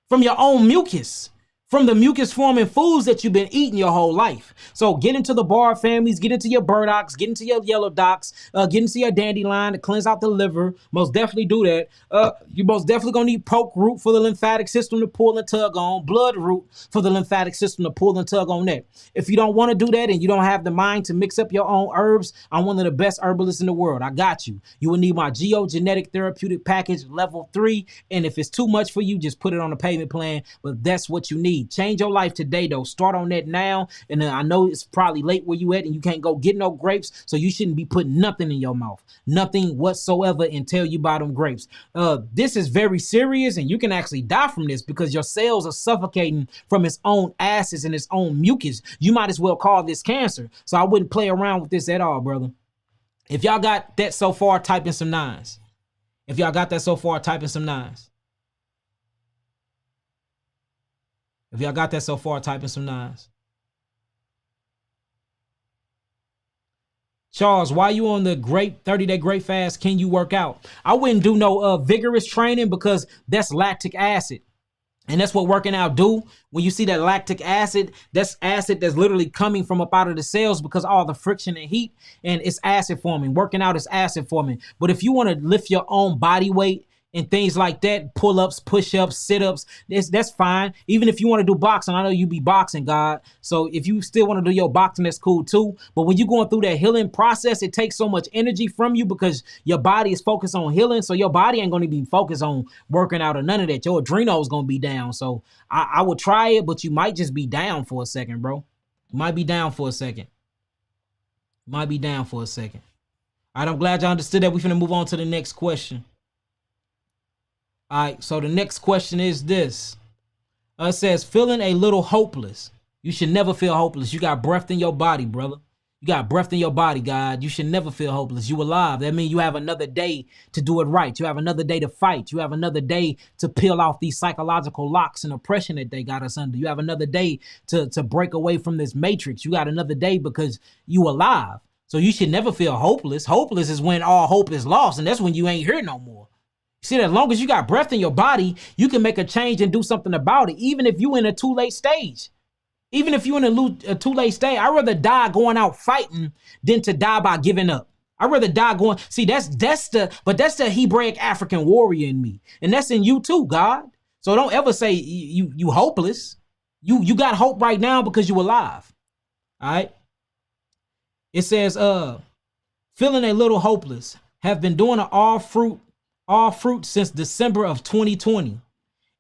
from your own mucus. from the mucus forming foods that you've been eating your whole life. So get into the bar families, get into your burdocks, get into your yellow docks, get into your dandelion to cleanse out the liver. Most definitely do that. You most definitely gonna need poke root for the lymphatic system to pull and tug on, blood root for the lymphatic system to pull and tug on that. If you don't want to do that and you don't have the mind to mix up your own herbs, I'm one of the best herbalists in the world. I got you. You will need my geogenetic therapeutic package level 3. And if it's too much for you, just put it on a payment plan. But that's what you need. Change your life today, though. Start on that now. And I know it's probably late where you at and you can't go get no grapes, so you shouldn't be putting nothing in your mouth, nothing whatsoever, until you buy them grapes. This is very serious, and you can actually die from this because your cells are suffocating from its own acids and its own mucus. You might as well call this cancer. So I wouldn't play around with this at all, brother. If y'all got that so far, type in some 9s. If y'all got that so far, type in some 9s. If y'all got that so far, type in some 9s. Charles, while you on the great 30-day great fast, can you work out? I wouldn't do no vigorous training because that's lactic acid. And that's what working out do. When you see that lactic acid, that's acid that's literally coming from up out of the cells because all the friction and heat, and it's acid forming. Working out is acid forming. But if you want to lift your own body weight and things like that, pull-ups, push-ups, sit-ups, that's fine. Even if you want to do boxing, I know you be boxing, God. So if you still want to do your boxing, that's cool too. But when you're going through that healing process, it takes so much energy from you because your body is focused on healing. So your body ain't going to be focused on working out or none of that. Your adrenals is going to be down. So I would try it, but you might just be down for a second, bro. You might be down for a second. Might be down for a second. All right, I'm glad y'all understood that. We're finna move on to the next question. All right, so the next question is this. It says, feeling a little hopeless. You should never feel hopeless. You got breath in your body, brother. You got breath in your body, God. You should never feel hopeless. You alive. That means you have another day to do it right. You have another day to fight. You have another day to peel off these psychological locks and oppression that they got us under. You have another day to break away from this matrix. You got another day because you alive. So you should never feel hopeless. Hopeless is when all hope is lost, and that's when you ain't here no more. See, as long as you got breath in your body, you can make a change and do something about it, even if you're in a too late stage. Even if you're in a too late stage, I'd rather die going out fighting than to die by giving up. I'd rather die going, see, that's the Hebraic African warrior in me. And that's in you too, God. So don't ever say you hopeless. You got hope right now because you're alive. All right. It says, feeling a little hopeless, have been doing an all fruit since December of 2020.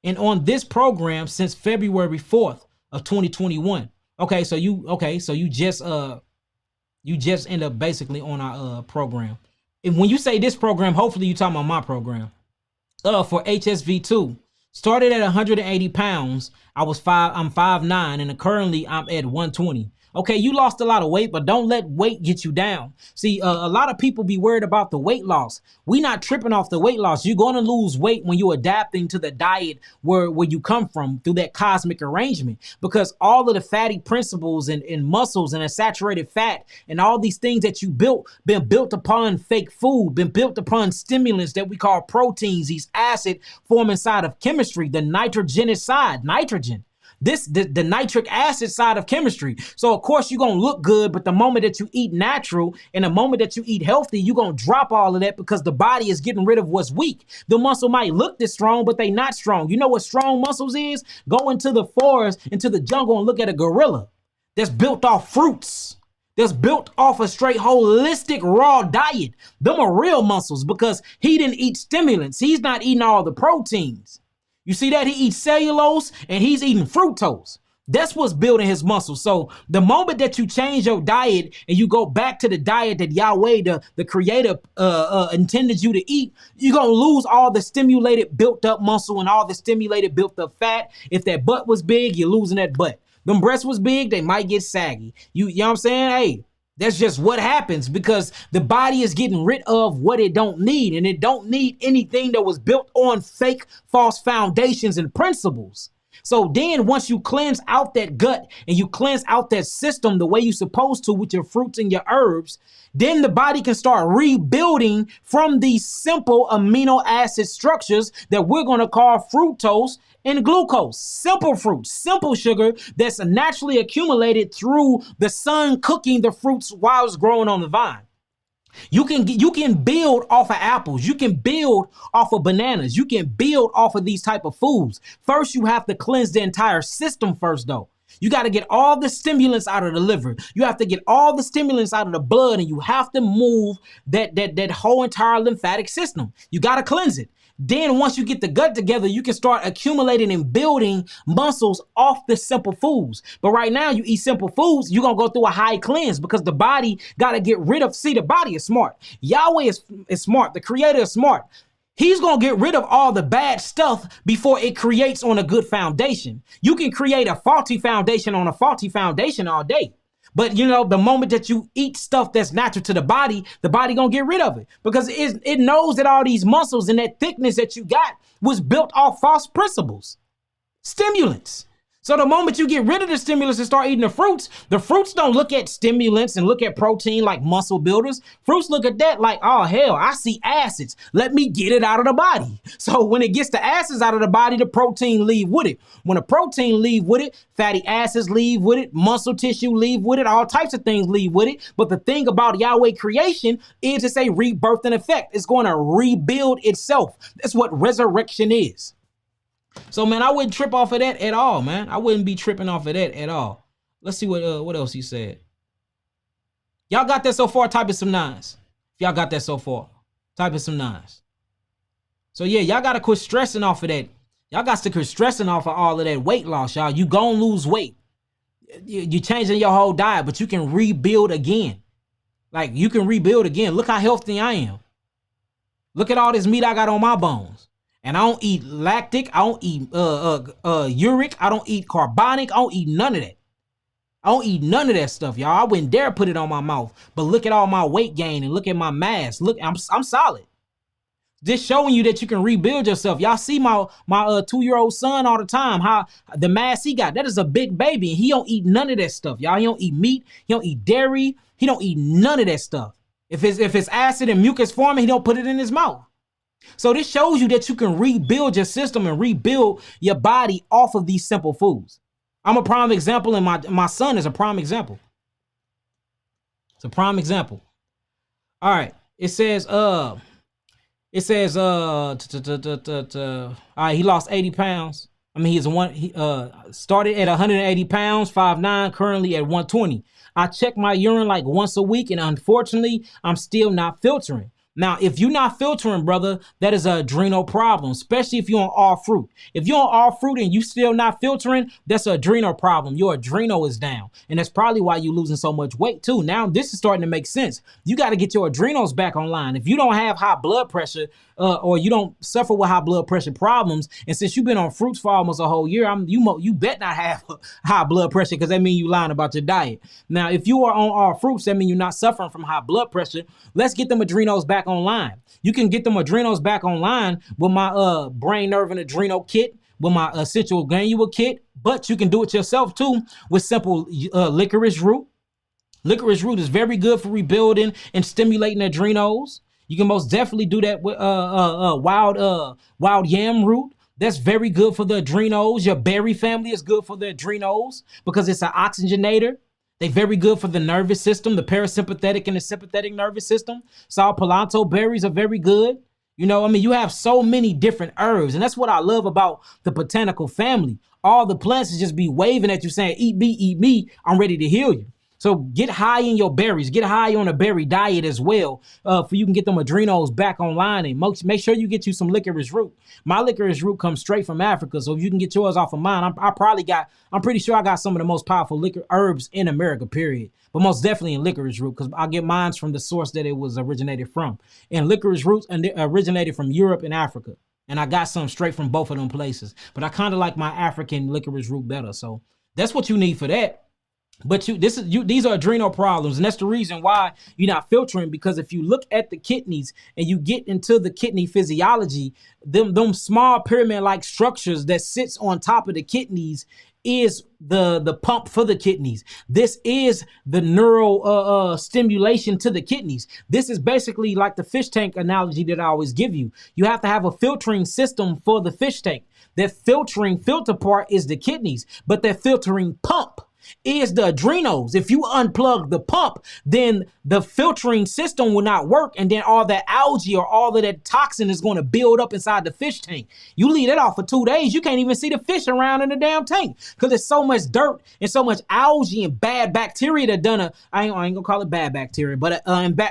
And on this program since February 4th of 2021. Okay, so you just end up basically on our program. And when you say this program, hopefully you talking about my program. For HSV2, started at 180 pounds. I'm 5'9", and currently I'm at 120. Okay, you lost a lot of weight, but don't let weight get you down. See, a lot of people be worried about the weight loss. We not tripping off the weight loss. You're going to lose weight when you're adapting to the diet where you come from through that cosmic arrangement, because all of the fatty principles and muscles and a saturated fat and all these things that you been built upon fake food, been built upon stimulants that we call proteins, these acid form inside of chemistry, the nitrogenous side, nitrogen. The nitric acid side of chemistry. So of course you're going to look good, but the moment that you eat natural and the moment that you eat healthy, you're going to drop all of that because the body is getting rid of what's weak. The muscle might look this strong, but they not strong. You know what strong muscles is? Go into the forest, into the jungle, and look at a gorilla that's built off fruits. That's built off a straight holistic raw diet. Them are real muscles because he didn't eat stimulants. He's not eating all the proteins. You see that? He eats cellulose and he's eating fructose. That's what's building his muscles. So the moment that you change your diet and you go back to the diet that Yahweh, the creator, intended you to eat, you're going to lose all the stimulated built up muscle and all the stimulated built up fat. If that butt was big, you're losing that butt. Them breasts was big, they might get saggy. You know what I'm saying? Hey, that's just what happens because the body is getting rid of what it don't need, and it don't need anything that was built on fake, false foundations and principles. So then once you cleanse out that gut and you cleanse out that system the way you're supposed to with your fruits and your herbs, then the body can start rebuilding from these simple amino acid structures that we're going to call fructose and glucose. Simple fruits, simple sugar that's naturally accumulated through the sun cooking the fruits while it's growing on the vine. You can build off of apples. You can build off of bananas. You can build off of these type of foods. First, you have to cleanse the entire system first, though. You got to get all the stimulants out of the liver. You have to get all the stimulants out of the blood, and you have to move that whole entire lymphatic system. You got to cleanse it. Then once you get the gut together, you can start accumulating and building muscles off the simple foods. But right now, you eat simple foods, you're going to go through a high cleanse because the body got to get rid of. See, the body is smart. Yahweh is smart. The creator is smart. He's going to get rid of all the bad stuff before it creates on a good foundation. You can create a faulty foundation on a faulty foundation all day. But, you know, the moment that you eat stuff that's natural to the body going to get rid of it because it knows that all these muscles and that thickness that you got was built off false principles, stimulants. So the moment you get rid of the stimulants and start eating the fruits don't look at stimulants and look at protein like muscle builders. Fruits look at that like, oh, hell, I see acids. Let me get it out of the body. So when it gets the acids out of the body, the protein leave with it. When the protein leave with it, fatty acids leave with it, muscle tissue leave with it, all types of things leave with it. But the thing about Yahweh creation is it's a rebirth and effect. It's going to rebuild itself. That's what resurrection is. So, man, I wouldn't trip off of that at all, man. I wouldn't be tripping off of that at all. Let's see what else he said. Y'all got that so far? Type in some nines. If y'all got that so far, type in some nines. So, yeah, y'all got to quit stressing off of that. Y'all got to quit stressing off of all of that weight loss, y'all. You gonna lose weight. You're changing your whole diet, but you can rebuild again. Like, you can rebuild again. Look how healthy I am. Look at all this meat I got on my bones. And I don't eat lactic. I don't eat uric. I don't eat carbonic. I don't eat none of that. I don't eat none of that stuff, y'all. I wouldn't dare put it on my mouth. But look at all my weight gain and look at my mass. Look, I'm solid. Just showing you that you can rebuild yourself. Y'all see my 2-year-old son all the time, how the mass he got. That is a big baby. And he don't eat none of that stuff, y'all. He don't eat meat. He don't eat dairy. He don't eat none of that stuff. If it's acid and mucus forming, he don't put it in his mouth. So this shows you that you can rebuild your system and rebuild your body off of these simple foods. I'm a prime example, and my son is a prime example. It's a prime example. All right. It says, all right, he lost 80 pounds. I mean, he started at 180 pounds, 5'9", currently at 120. I check my urine like once a week, and unfortunately, I'm still not filtering. Now, if you're not filtering, brother, that is an adrenal problem, especially if you're on all fruit. If you're on all fruit and you still not filtering, that's an adrenal problem. Your adrenal is down. And that's probably why you're losing so much weight, too. Now, this is starting to make sense. You got to get your adrenals back online. If you don't have high blood pressure or you don't suffer with high blood pressure problems, and since you've been on fruits for almost a whole year, you bet not have high blood pressure because that means you lying about your diet. Now, if you are on all fruits, that means you're not suffering from high blood pressure. Let's get them adrenals back online. You can get them adrenals back online with my brain, nerve, and adrenal kit, with my essential granule kit, but you can do it yourself too with simple licorice root. Licorice root is very good for rebuilding and stimulating adrenals. You can most definitely do that with wild yam root. That's very good for the adrenals. Your berry family is good for the adrenals because it's an oxygenator. They're very good for the nervous system, the parasympathetic and the sympathetic nervous system. Saw Palmetto berries are very good. You know, I mean, you have so many different herbs, and that's what I love about the botanical family. All the plants is just be waving at you saying, eat me, I'm ready to heal you. So get high in your berries, get high on a berry diet as well, for you can get them adrenals back online, and make sure you get you some licorice root. My licorice root comes straight from Africa, so if you can get yours off of mine, I'm pretty sure I got some of the most powerful herbs in America, period. But most definitely in licorice root, because I get mine from the source that it was originated from. And licorice roots originated from Europe and Africa. And I got some straight from both of them places. But I kind of like my African licorice root better. So that's what you need for that. But these are adrenal problems, and that's the reason why you're not filtering, because if you look at the kidneys and you get into the kidney physiology, them small pyramid-like structures that sits on top of the kidneys is the pump for the kidneys. This is the neural stimulation to the kidneys. This is basically like the fish tank analogy that I always give you. You have to have a filtering system for the fish tank. That filtering filter part is the kidneys, but that filtering pump is the adrenals. If you unplug the pump, then the filtering system will not work, and then all that algae or all of that toxin is going to build up inside the fish tank. You leave that off for 2 days, you can't even see the fish around in the damn tank because there's so much dirt and so much algae and bad bacteria that done I ain't gonna call it bad bacteria, but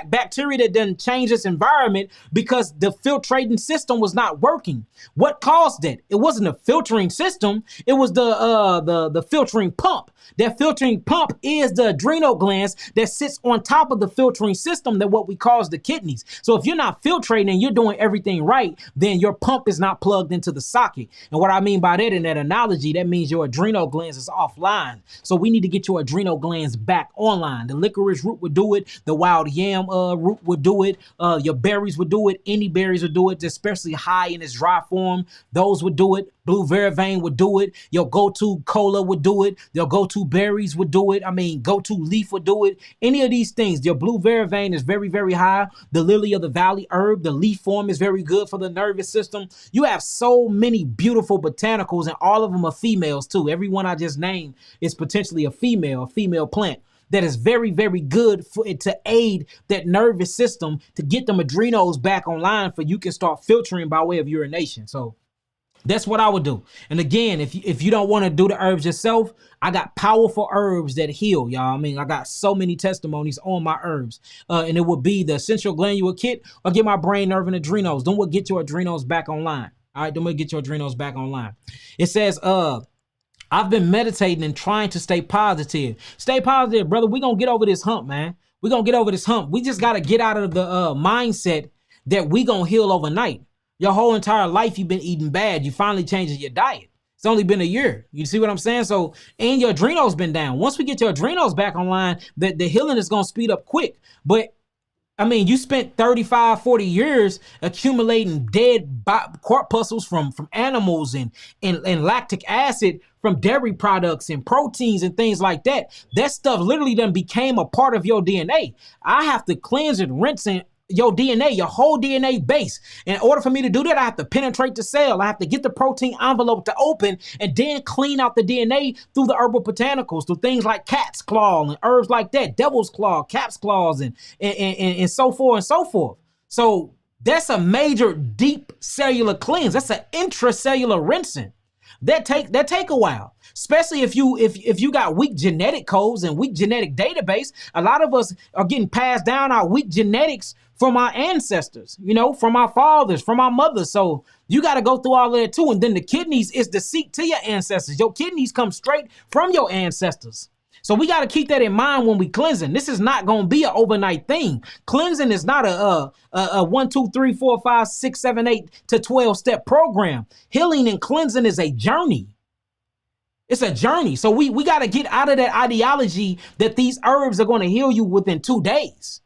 bacteria that done change its environment because the filtrating system was not working. What caused that? It wasn't a filtering system, it was the filtering pump. That filtering pump is the adrenal glands that sits on top of the filtering system that what we call the kidneys. So if you're not filtrating and you're doing everything right, then your pump is not plugged into the socket. And what I mean by that in that analogy, that means your adrenal glands is offline. So we need to get your adrenal glands back online. The licorice root would do it. The wild yam root would do it. Your berries would do it. Any berries would do it, especially high in its dry form. Those would do it. Blue vervain would do it. Your go-to cola would do it. Your go-to berries would do it. I mean, go-to leaf would do it. Any of these things. Your blue vervain is very, very high. The lily of the valley herb, the leaf form is very good for the nervous system. You have so many beautiful botanicals, and all of them are females too. Every one I just named is potentially a female plant that is very, very good for it to aid that nervous system to get them adrenals back online for you can start filtering by way of urination. So that's what I would do. And again, if you don't want to do the herbs yourself, I got powerful herbs that heal, y'all. I mean, I got so many testimonies on my herbs. And it would be the essential glandular kit or get my brain, nerve, and adrenals. Then we'll get your adrenals back online. All right, then we'll get your adrenals back online. It says, I've been meditating and trying to stay positive. Stay positive, brother. We're going to get over this hump, man. We're going to get over this hump. We just got to get out of the mindset that we going to heal overnight. Your whole entire life, you've been eating bad. You finally changed your diet. It's only been a year. You see what I'm saying? So, and your adrenals been down. Once we get your adrenals back online, the healing is going to speed up quick. But I mean, you spent 35, 40 years accumulating dead corpuscles from animals and lactic acid from dairy products and proteins and things like that. That stuff literally done became a part of your DNA. I have to cleanse and rinse your DNA, your whole DNA base. In order for me to do that, I have to penetrate the cell. I have to get the protein envelope to open and then clean out the DNA through the herbal botanicals, through things like cat's claw and herbs like that, devil's claw, cat's claws, and so forth and so forth. So that's a major deep cellular cleanse. That's an intracellular rinsing. That take a while, especially if you got weak genetic codes and weak genetic database. A lot of us are getting passed down our weak genetics from our ancestors, from our fathers, from our mothers. So you got to go through all of that too. And then the kidneys is the seat to your ancestors. Your kidneys come straight from your ancestors. So we got to keep that in mind when we cleansing. This is not going to be an overnight thing. Cleansing is not a 1, 2, 3, 4, 5, 6, 7, 8 to 12 step program. Healing and cleansing is a journey. It's a journey. So we got to get out of that ideology that these herbs are going to heal you within 2 days.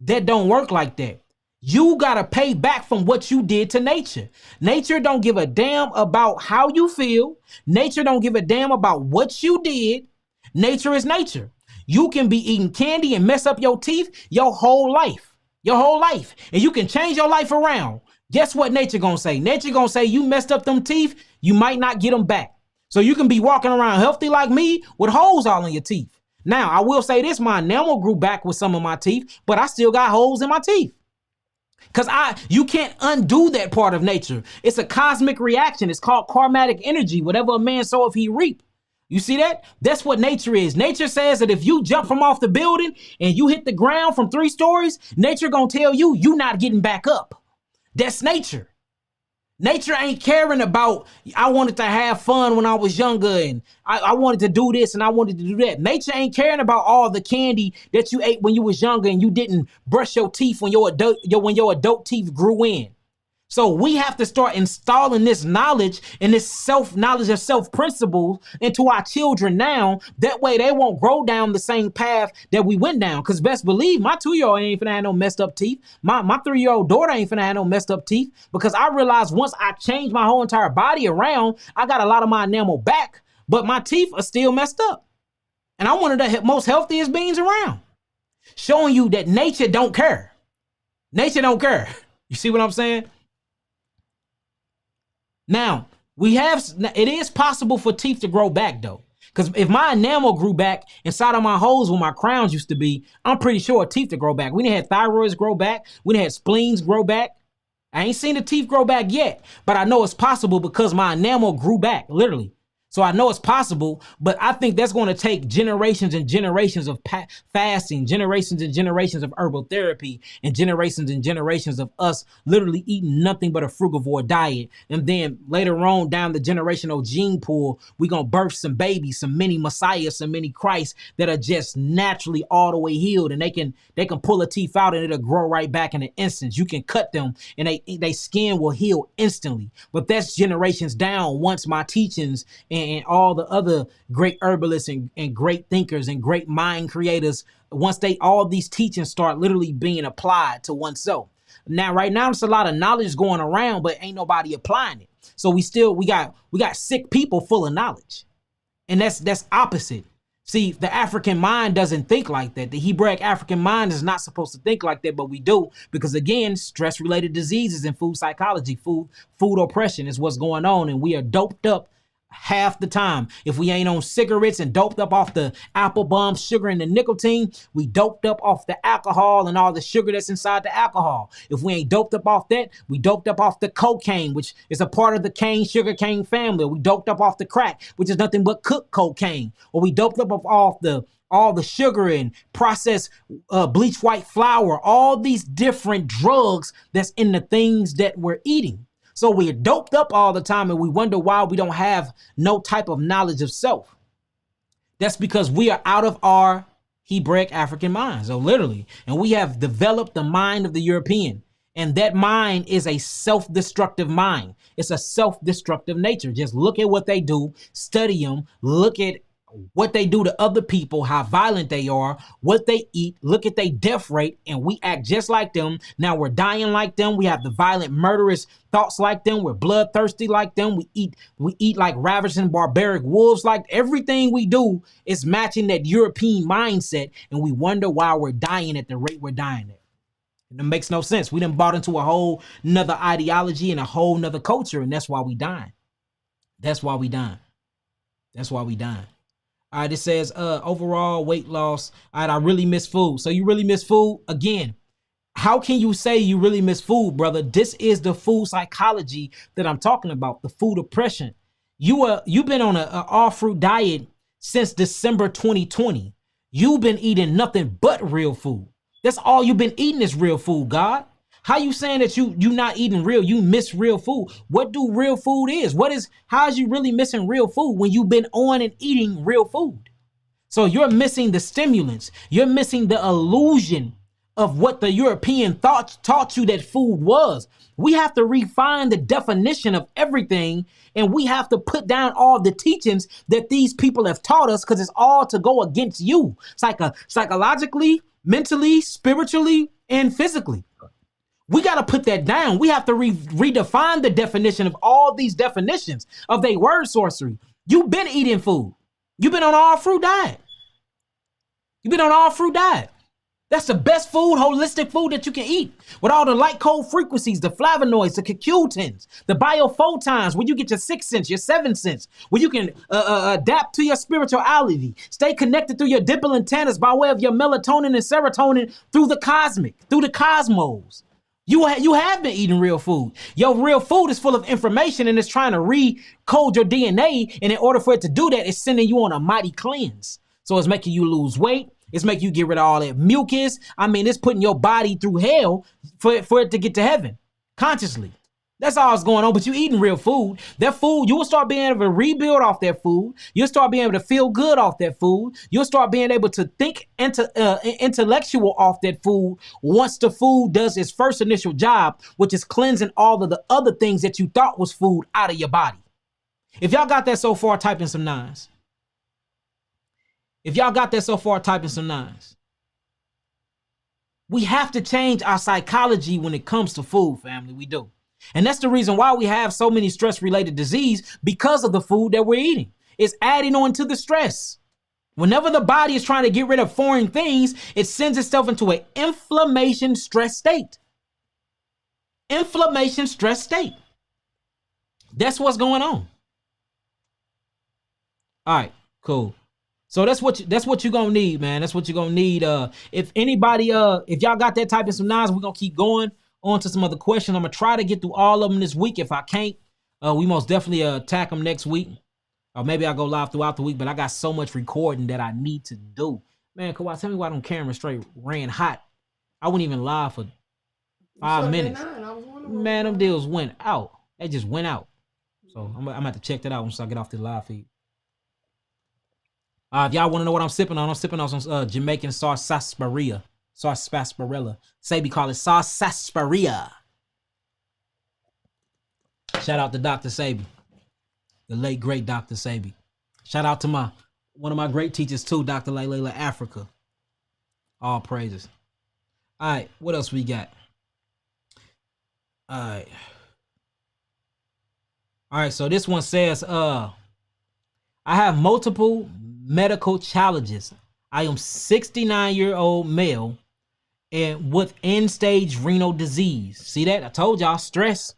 That don't work like that. You got to pay back from what you did to nature. Nature don't give a damn about how you feel. Nature don't give a damn about what you did. Nature is nature. You can be eating candy and mess up your teeth your whole life. And you can change your life around. Guess what nature gonna say? Nature gonna say you messed up them teeth, you might not get them back. So you can be walking around healthy like me with holes all in your teeth. Now, I will say this, my enamel grew back with some of my teeth, but I still got holes in my teeth. Because you can't undo that part of nature. It's a cosmic reaction. It's called karmatic energy. Whatever a man soweth, he reap. You see that? That's what nature is. Nature says that if you jump from off the building and you hit the ground from 3 stories, nature gonna tell you not getting back up. That's nature. Nature ain't caring about, I wanted to have fun when I was younger and I wanted to do this and I wanted to do that. Nature ain't caring about all the candy that you ate when you was younger and you didn't brush your teeth when your adult teeth grew in. So we have to start installing this knowledge and this self-knowledge of self-principles into our children now. That way they won't grow down the same path that we went down. Because best believe my 2-year-old ain't finna have no messed up teeth. My 3-year-old daughter ain't finna have no messed up teeth. Because I realized once I changed my whole entire body around, I got a lot of my enamel back, but my teeth are still messed up. And I'm one of the most healthiest beings around. Showing you that nature don't care. Nature don't care. You see what I'm saying? Now, It is possible for teeth to grow back though. Because if my enamel grew back inside of my holes where my crowns used to be, I'm pretty sure teeth to grow back. We didn't have thyroids grow back. We didn't have spleens grow back. I ain't seen the teeth grow back yet, but I know it's possible because my enamel grew back, literally. So I know it's possible, but I think that's going to take generations and generations of fasting, generations and generations of herbal therapy, and generations of us literally eating nothing but a frugivore diet. And then later on down the generational gene pool, we're going to birth some babies, some mini messiahs, some mini Christ that are just naturally all the way healed. And they can pull a teeth out and it'll grow right back in an instant. You can cut them and they skin will heal instantly. But that's generations down once my teachings and all the other great herbalists and great thinkers and great mind creators, once all these teachings start literally being applied to oneself. Now, right now, there's a lot of knowledge going around, but ain't nobody applying it. So we got sick people full of knowledge. And that's opposite. See, the African mind doesn't think like that. The Hebraic African mind is not supposed to think like that, but we do because, again, stress-related diseases and food psychology, food oppression is what's going on, and we are doped up half the time. If we ain't on cigarettes and doped up off the apple bomb sugar and the nicotine, we doped up off the alcohol and all the sugar that's inside the alcohol. If we ain't doped up off that, we doped up off the cocaine, which is a part of the sugar cane family. We doped up off the crack, which is nothing but cooked cocaine. Or we doped up off all the sugar and processed bleached white flour, all these different drugs that's in the things that we're eating. So we're doped up all the time and we wonder why we don't have no type of knowledge of self. That's because we are out of our Hebraic African mind, so literally. And we have developed the mind of the European. And that mind is a self-destructive mind. It's a self-destructive nature. Just look at what they do, study them, look at what they do to other people, how violent they are, what they eat, look at their death rate, and we act just like them. Now we're dying like them. We have the violent, murderous thoughts like them. We're bloodthirsty like them. We eat like ravaging barbaric wolves. Like everything we do is matching that European mindset, and we wonder why we're dying at the rate we're dying at. And it makes no sense. We done bought into a whole nother ideology and a whole nother culture, and that's why we dying. That's why we dying. That's why we dying. All right, it says overall weight loss. All right, I really miss food. So you really miss food? Again, how can you say you really miss food, brother? This is the food psychology that I'm talking about, the food oppression. You've been on an all-fruit diet since December 2020. You've been eating nothing but real food. That's all you've been eating is real food, God. How you saying that you not eating real, you miss real food? What do real food is? How is you really missing real food when you've been on and eating real food? So you're missing the stimulants. You're missing the illusion of what the European taught you that food was. We have to refine the definition of everything, and we have to put down all the teachings that these people have taught us because it's all to go against you. Psychologically, mentally, spiritually, and physically. We got to put that down. We have to redefine the definition of all these definitions of their word sorcery. You've been eating food. You've been on all fruit diet. You've been on all fruit diet. That's the best food, holistic food that you can eat with all the light cold frequencies, the flavonoids, the CoQ10s, the biophotons, where you get your 6 sense, your 7 sense, where you can adapt to your spirituality, stay connected through your dimple antennas by way of your melatonin and serotonin through the cosmic, through the cosmos. You have been eating real food. Your real food is full of information and it's trying to recode your DNA. And in order for it to do that, it's sending you on a mighty cleanse. So it's making you lose weight. It's making you get rid of all that mucus. I mean, it's putting your body through hell for it to get to heaven consciously. That's all that's going on. But you eating real food. That food, you will start being able to rebuild off that food. You'll start being able to feel good off that food. You'll start being able to think intellectual off that food once the food does its first initial job, which is cleansing all of the other things that you thought was food out of your body. If y'all got that so far, type in some nines. If y'all got that so far, type in some nines. We have to change our psychology when it comes to food, family. We do. And that's the reason why we have so many stress-related disease, because of the food that we're eating. It's adding on to the stress. Whenever the body is trying to get rid of foreign things, it sends itself into an inflammation stress state. Inflammation stress state. That's what's going on. All right, cool. So that's what you're gonna need, man. That's what you're gonna need. If anybody, if y'all got that type of some knives, we're gonna keep going on to some other questions. I'm gonna try to get through all of them this week. If I can't, we most definitely attack them next week. Or maybe I'll go live throughout the week, but I got so much recording that I need to do. Man, Kawhi, tell me why them cameras straight ran hot. I wouldn't even live for 5 minutes. Man, them deals went out. They just went out. So I'm gonna have to check that out once I get off the live feed. If y'all want to know what I'm sipping on some Jamaican sauce sarsaparilla. Sauce sarsaparilla. Sabi call it sauce sarsaparilla. Shout out to Dr. Sabi. The late, great Dr. Sabi. Shout out to one of my great teachers too, Dr. Layla Africa. All praises. All right, what else we got? All right, so this one says, I have multiple medical challenges. I am 69-year-old male and with end-stage renal disease. See that? I told y'all, stress,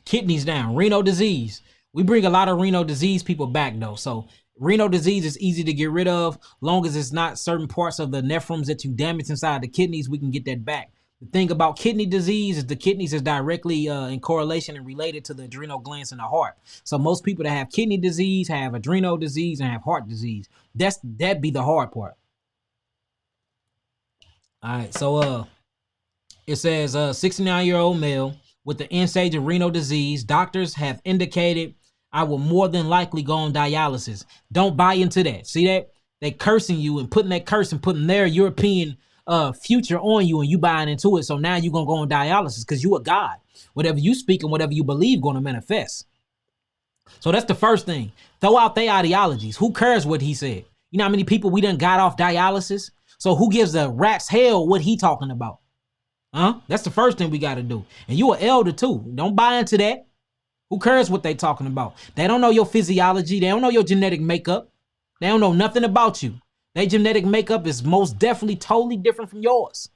kidneys down, renal disease. We bring a lot of renal disease people back though. So renal disease is easy to get rid of. Long as it's not certain parts of the nephrons that you damage inside the kidneys, we can get that back. The thing about kidney disease is the kidneys is directly in correlation and related to the adrenal glands in the heart. So most people that have kidney disease have adrenal disease and have heart disease. That'd be the hard part. All right, so it says 69-year-old male with the end stage of renal disease. Doctors have indicated I will more than likely go on dialysis. Don't buy into that. See that? They cursing you and putting that curse and putting their European future on you, and you buying into it. So now you're gonna go on dialysis because you a god. Whatever you speak and whatever you believe gonna manifest. So that's the first thing. Throw out their ideologies. Who cares what he said? You know how many people we done got off dialysis? So who gives a rat's hell what he talking about? Huh? That's the first thing we got to do. And you an elder too. Don't buy into that. Who cares what they talking about? They don't know your physiology. They don't know your genetic makeup. They don't know nothing about you. Their genetic makeup is most definitely totally different from yours.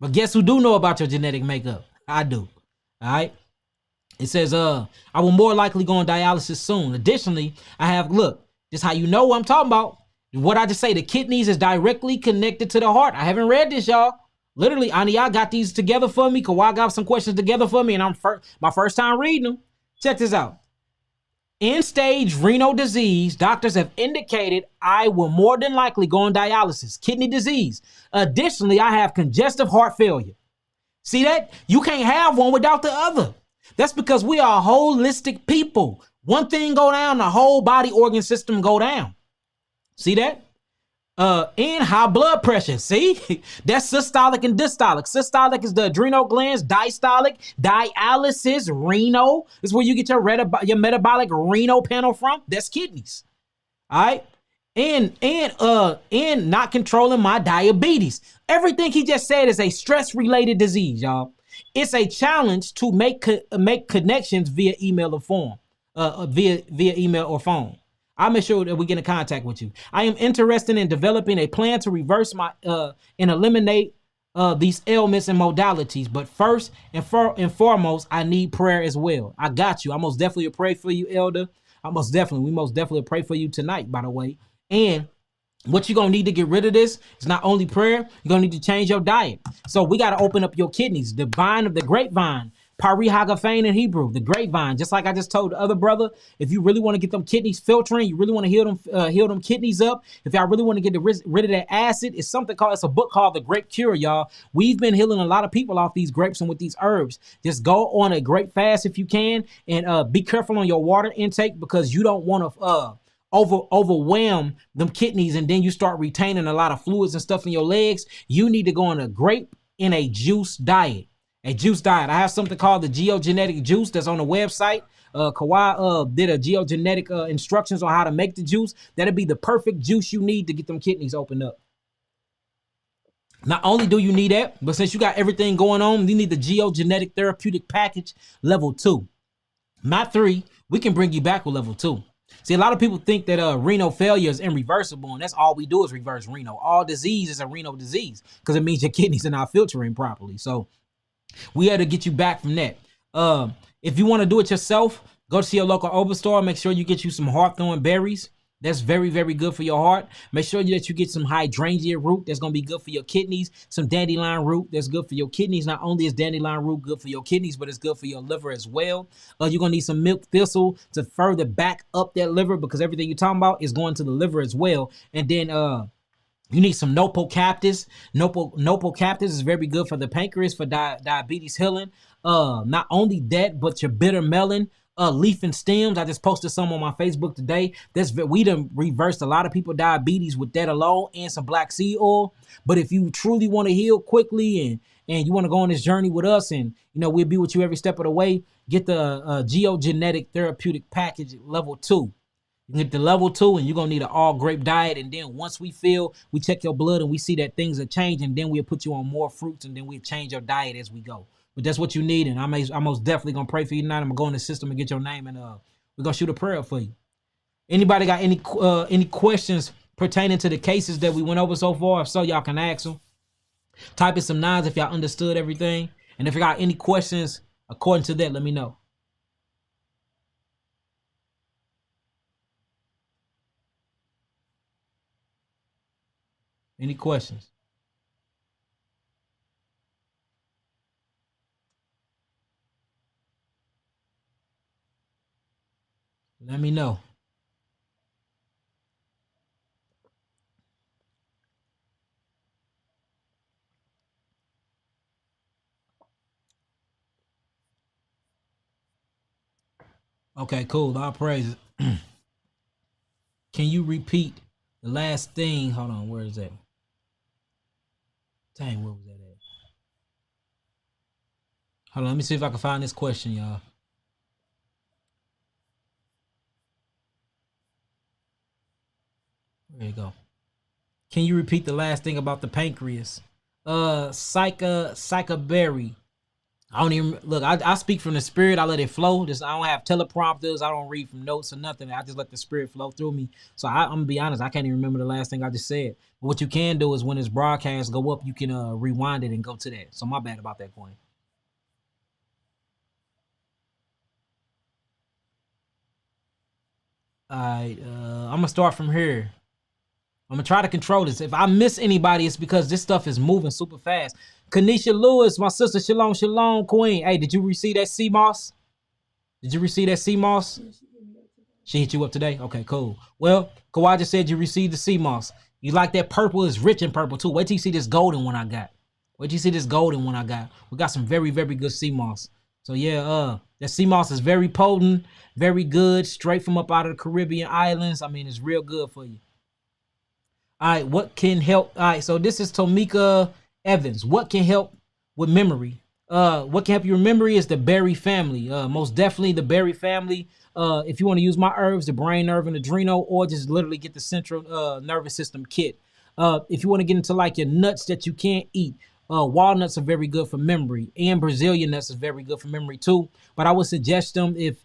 But guess who do know about your genetic makeup? I do. All right. It says, I will more likely go on dialysis soon. Additionally, look, this is how you know what I'm talking about. What I just say, the kidneys is directly connected to the heart. I haven't read this, y'all. Literally, y'all got these together for me. Kawhi got some questions together for me, and my first time reading them. Check this out. End-stage renal disease, doctors have indicated I will more than likely go on dialysis. Kidney disease. Additionally, I have congestive heart failure. See that? You can't have one without the other. That's because we are holistic people. One thing go down, the whole body organ system go down. See that? And high blood pressure. See? That's systolic and diastolic. Systolic is the adrenal glands. Diastolic, dialysis, renal. This is where you get your metabolic renal panel from. That's kidneys. All right? And not controlling my diabetes. Everything he just said is a stress-related disease, y'all. It's a challenge to make connections via email or phone. Via email or phone. I'll make sure that we get in contact with you. I am interested in developing a plan to reverse and eliminate these ailments and modalities. But first and foremost, I need prayer as well. I got you. I most definitely will pray for you, Elder. We most definitely will pray for you tonight, by the way. And what you're going to need to get rid of this is not only prayer, you're going to need to change your diet. So we got to open up your kidneys. The vine of the grapevine. Pari Hagafane in Hebrew, the grapevine. Just like I just told the other brother, if you really want to get them kidneys filtering, you really want to heal them kidneys up. If y'all really want to get rid of that acid, it's a book called The Grape Cure, y'all. We've been healing a lot of people off these grapes and with these herbs. Just go on a grape fast if you can, and be careful on your water intake because you don't want to overwhelm them kidneys and then you start retaining a lot of fluids and stuff in your legs. You need to go on a grape in a juice diet. A juice diet. I have something called the geogenetic juice that's on the website. Kawhi did a geogenetic instructions on how to make the juice. That'll be the perfect juice you need to get them kidneys opened up. Not only do you need that, but since you got everything going on, you need the geogenetic therapeutic package level 2. Not 3. We can bring you back with level 2. See, a lot of people think that renal failure is irreversible, and that's all we do is reverse renal. All disease is a renal disease because it means your kidneys are not filtering properly. So we had to get you back from that. If you want to do it yourself, go to your local herb store. Make sure you get you some hawthorn berries. That's very, very good for your heart. Make sure that you get some hydrangea root. That's going to be good for your kidneys. Some dandelion root. That's good for your kidneys. Not only is dandelion root good for your kidneys, but it's good for your liver as well. You're going to need some milk thistle to further back up that liver, because everything you're talking about is going to the liver as well. And then you need some nopocaptus. Nopocaptus is very good for the pancreas, for diabetes healing. Not only that, but your bitter melon, leaf and stems. I just posted some on my Facebook today. We done reversed a lot of people diabetes with that alone, and some black seed oil. But if you truly want to heal quickly and you want to go on this journey with us, and we'll be with you every step of the way, get the geogenetic therapeutic package level 2. You can get the level 2, and you're going to need an all grape diet. And then once we check your blood and we see that things are changing, then we'll put you on more fruits, and then we'll change your diet as we go. But that's what you need. And I'm most definitely going to pray for you tonight. I'm going to go in the system and get your name, and we're going to shoot a prayer for you. Anybody got any questions pertaining to the cases that we went over so far? If so, y'all can ask them. Type in some 9s if y'all understood everything. And if you got any questions according to that, let me know. Any questions? Let me know. Okay, cool. All praises. Can you repeat the last thing? Hold on, where is that? Dang, where was that at? Hold on, let me see if I can find this question, y'all. There you go. Can you repeat the last thing about the pancreas? Psychoberry. I don't even look. I speak from the spirit. I let it flow. I don't have teleprompters. I don't read from notes or nothing. I just let the spirit flow through me. So I'm gonna be honest. I can't even remember the last thing I just said. But what you can do is when this broadcast go up, you can rewind it and go to that. So my bad about that, Queen. All right. I'm gonna start from here. I'm gonna try to control this. If I miss anybody, it's because this stuff is moving super fast. Kanisha Lewis, my sister, shalom, Queen. Hey, did you receive that sea moss? Did you receive that sea moss? She hit you up today? Okay, cool. Well, Kawhi just said you received the sea moss. You like that purple? It's rich in purple too. Wait till you see this golden one I got. We got some very, very good sea moss. So yeah, that sea moss is very potent, very good, straight from up out of the Caribbean islands. I mean, it's real good for you. All right, what can help? All right, so this is Tomika Evans. What can help with memory? What can help your memory is the berry family. Most definitely the berry family. If you want to use my herbs, the brain, nerve, and adrenal, or just literally get the central nervous system kit. If you want to get into like your nuts that you can't eat, walnuts are very good for memory, and Brazilian nuts is very good for memory too. But I would suggest them if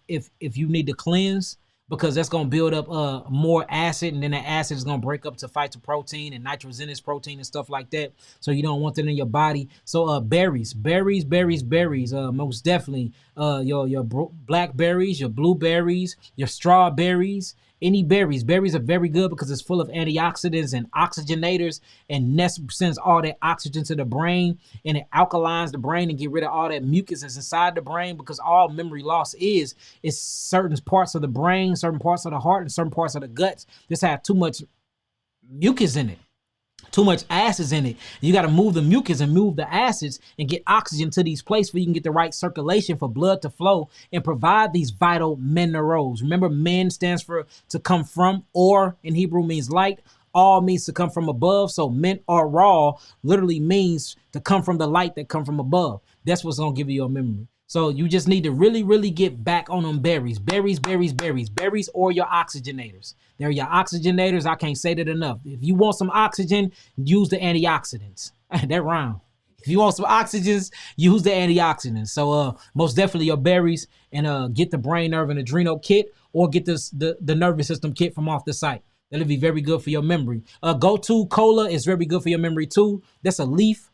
you need to cleanse, because that's going to build up more acid, and then that acid is going to break up to phytoprotein and nitrogenous protein and stuff like that. So you don't want that in your body. So berries, most definitely your blackberries, your blueberries, your strawberries, any berries. Berries are very good because it's full of antioxidants and oxygenators, and that sends all that oxygen to the brain, and it alkalines the brain and get rid of all that mucus that's inside the brain, because all memory loss is certain parts of the brain, certain parts of the heart, and certain parts of the guts just have too much mucus in it. Too much acids in it. You got to move the mucus and move the acids and get oxygen to these places where you can get the right circulation for blood to flow and provide these vital minerals. Remember, men stands for to come from, or in Hebrew means light. All means to come from above. So men or raw literally means to come from the light that come from above. That's what's going to give you your memory. So you just need to really, really get back on them berries. Berries, or your oxygenators. They're your oxygenators. I can't say that enough. If you want some oxygen, use the antioxidants. That rhyme. If you want some oxygens, use the antioxidants. So most definitely your berries, and get the brain, nerve, and adrenal kit, or get the nervous system kit from off the site. That'll be very good for your memory. Go-to cola is very good for your memory too. That's a leaf.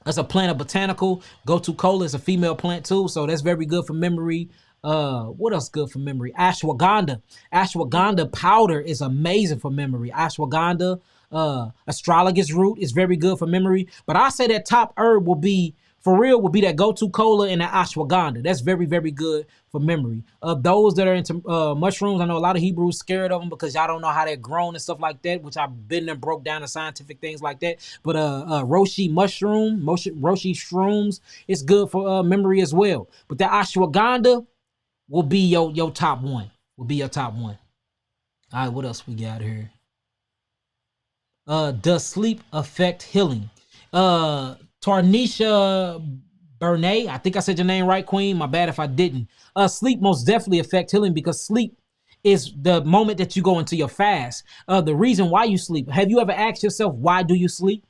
That's a plant, a botanical. Go-to cola is a female plant too, so that's very good for memory. What else good for memory? Ashwagandha. Ashwagandha powder is amazing for memory. Ashwagandha, astragalus root is very good for memory. But I say that top herb will be, for real, will be that gotu kola and that ashwagandha. That's very, very good for memory. Those that are into mushrooms, I know a lot of Hebrews scared of them because y'all don't know how they're grown and stuff like that, which I've been and broke down the scientific things like that. But Roshi shrooms, it's good for memory as well. But the ashwagandha will be your top one. Will be your top one. All right, what else we got here? Does sleep affect healing? Tarnisha Bernay, I think I said your name right, Queen. My bad if I didn't. Sleep most definitely affect healing because sleep is the moment that you go into your fast. The reason why you sleep. Have you ever asked yourself, why do you sleep?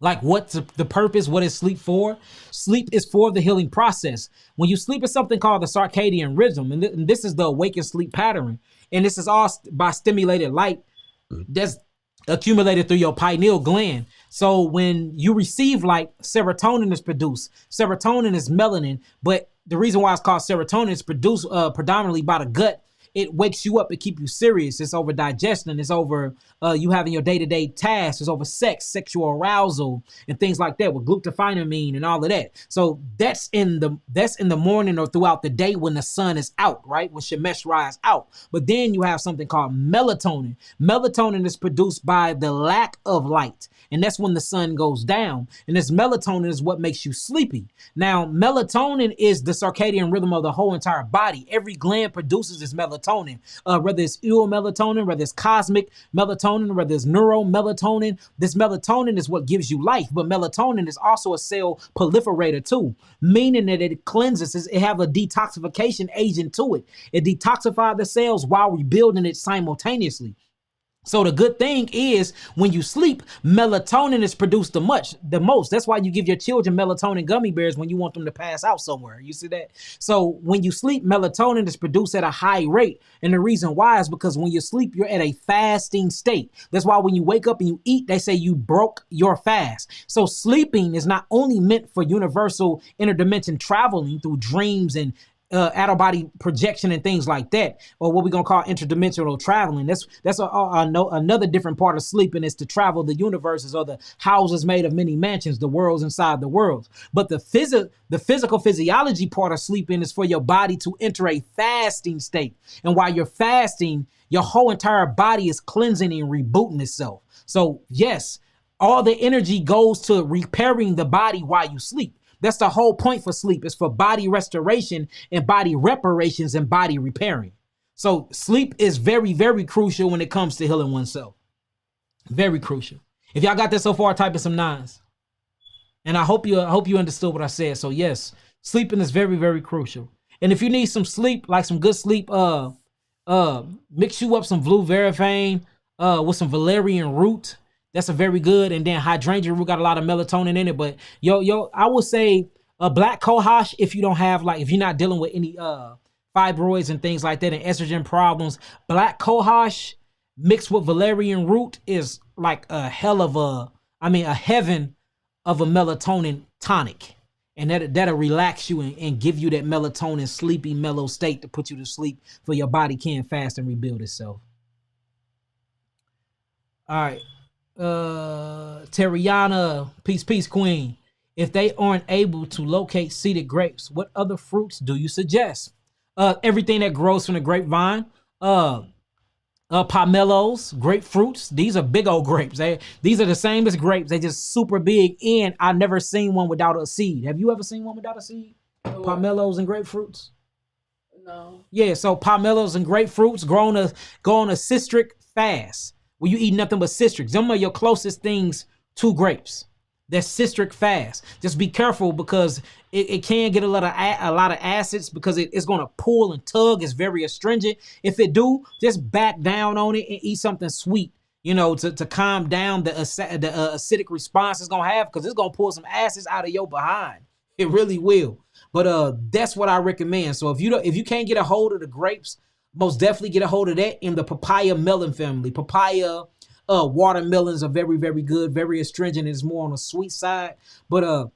Like, what's the purpose? What is sleep for? Sleep is for the healing process. When you sleep, it's something called the Circadian Rhythm. And this is the awakened sleep pattern. And this is all by stimulated light that's accumulated through your pineal gland. So when you receive light, serotonin is produced. Serotonin is melanin, but the reason why it's called serotonin is produced predominantly by the gut. It wakes you up. It keeps you serious. It's over digestion. It's over you having your day-to-day tasks. It's over sex, sexual arousal, and things like that with glutathione and all of that. So that's in the morning or throughout the day when the sun is out, right? When Shemesh rise out. But then you have something called melatonin. Melatonin is produced by the lack of light. And that's when the sun goes down. And this melatonin is what makes you sleepy. Now, melatonin is the circadian rhythm of the whole entire body. Every gland produces this melatonin, whether it's melatonin, whether it's cosmic melatonin, whether it's neuromelatonin. This melatonin is what gives you life. But melatonin is also a cell proliferator too, meaning that it cleanses. It have a detoxification agent to it. It detoxifies the cells while rebuilding it simultaneously. So the good thing is when you sleep, melatonin is produced the most. That's why you give your children melatonin gummy bears when you want them to pass out somewhere. You see that? So when you sleep, melatonin is produced at a high rate. And the reason why is because when you sleep, you're at a fasting state. That's why when you wake up and you eat, they say you broke your fast. So sleeping is not only meant for universal interdimension traveling through dreams and out-of-body projection and things like that, or what we're going to call interdimensional traveling. That's another different part of sleeping is to travel the universes or the houses made of many mansions, the worlds inside the worlds. But the physical physiology part of sleeping is for your body to enter a fasting state. And while you're fasting, your whole entire body is cleansing and rebooting itself. So yes, all the energy goes to repairing the body while you sleep. That's the whole point for sleep. It's for body restoration and body reparations and body repairing. So sleep is very, very crucial when it comes to healing oneself. Very crucial. If y'all got that so far, type in some nines. And I hope you understood what I said. So yes, sleeping is very, very crucial. And if you need some sleep, like some good sleep, mix you up some blue verifane with some valerian root. That's a very good. And then hydrangea root got a lot of melatonin in it. But I would say a black cohosh if you don't have, like, if you're not dealing with any fibroids and things like that and estrogen problems. Black cohosh mixed with valerian root is like a heaven of a melatonin tonic. And that'll relax you and give you that melatonin sleepy mellow state to put you to sleep for your body can fast and rebuild itself. All right. Terriana, peace, queen. If they aren't able to locate seeded grapes, what other fruits do you suggest? Everything that grows from the grapevine. Pomelos, grapefruits. These are big old grapes. These are the same as grapes. They just super big. And I've never seen one without a seed. Have you ever seen one without a seed? Pomelos and grapefruits? No. Yeah, so pomelos and grapefruits go on a citric fast. Where you eat nothing but citrics. Them are your closest things to grapes. That's citric fast. Just be careful because it can get a lot of acids because it's going to pull and tug. It's very astringent. If it do, just back down on it and eat something sweet, to calm down the acidic response it's going to have because it's going to pull some acids out of your behind. It really will. But that's what I recommend. So if you can't get a hold of the grapes, most definitely get a hold of that in the papaya melon family. Papaya, watermelons are very, very good, very astringent. It's more on the sweet side. But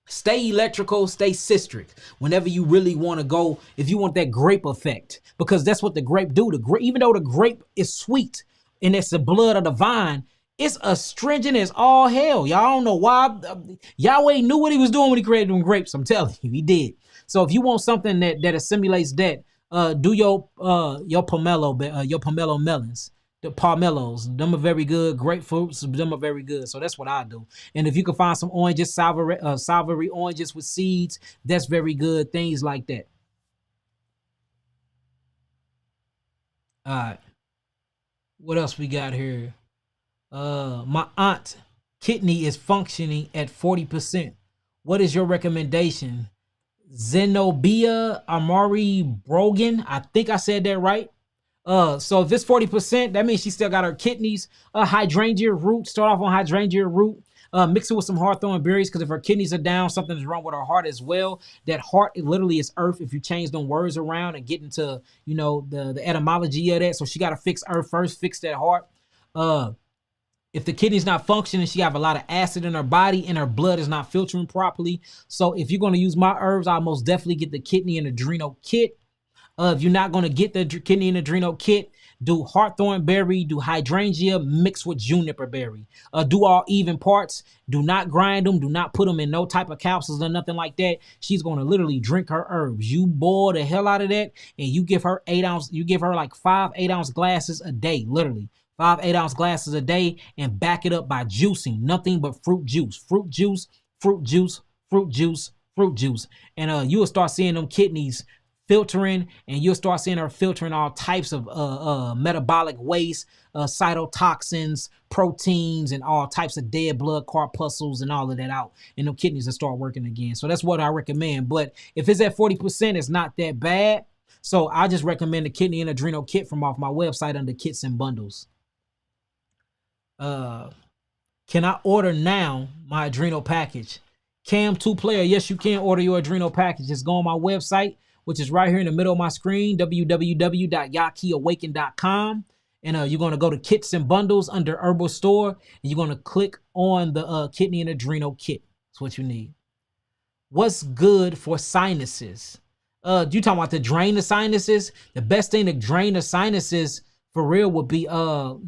Stay electrical, stay citric whenever you really want to go, if you want that grape effect, because that's what the grape do. Even though the grape is sweet and it's the blood of the vine, it's astringent as all hell. Y'all don't know why. Yahweh knew what he was doing when he created them grapes. I'm telling you, he did. So if you want something that assimilates that, do your pomelo melons. The pomelos, them are very good. Grapefruits, them are very good. So that's what I do. And if you can find some oranges, savory oranges with seeds, that's very good. Things like that. All right. What else we got here? My aunt kidney is functioning at 40%. What is your recommendation? Zenobia Amari Brogan. I think I said that right. So if it's 40%, that means she still got her kidneys. Hydrangea root. Start off on hydrangea root. Mix it with some hawthorn berries, because if her kidneys are down, something's wrong with her heart as well. That heart, it literally is earth. If you change them words around and get into, the etymology of that. So she got to fix earth first, fix that heart. If the kidney's not functioning, she have a lot of acid in her body and her blood is not filtering properly. So if you're going to use my herbs, I'll most definitely get the kidney and adrenal kit. If you're not going to get the kidney and adrenal kit, do hawthorn berry, do hydrangea mixed with juniper berry. Do all even parts. Do not grind them. Do not put them in no type of capsules or nothing like that. She's going to literally drink her herbs. You boil the hell out of that, and you give her 8 ounce. You give her like 5 8-ounce glasses a day, literally 5 8-ounce glasses a day, and back it up by juicing. Nothing but fruit juice, fruit juice, fruit juice, fruit juice, fruit juice, and you will start seeing them kidneys filtering, and you'll start seeing her filtering all types of metabolic waste, cytotoxins, proteins, and all types of dead blood corpuscles and all of that out, and them kidneys will start working again. So that's what I recommend. But if it's at 40%, it's not that bad. So I just recommend the kidney and adrenal kit from off my website under kits and bundles. Can I order now my adrenal package? Cam 2-player, yes, you can order your adrenal package. Just go on my website, which is right here in the middle of my screen, www.yakiawaken.com. And you're going to go to kits and bundles under herbal store, and you're going to click on the kidney and adrenal kit. That's what you need. What's good for sinuses? You talking about to drain the sinuses? The best thing to drain the sinuses for real would be your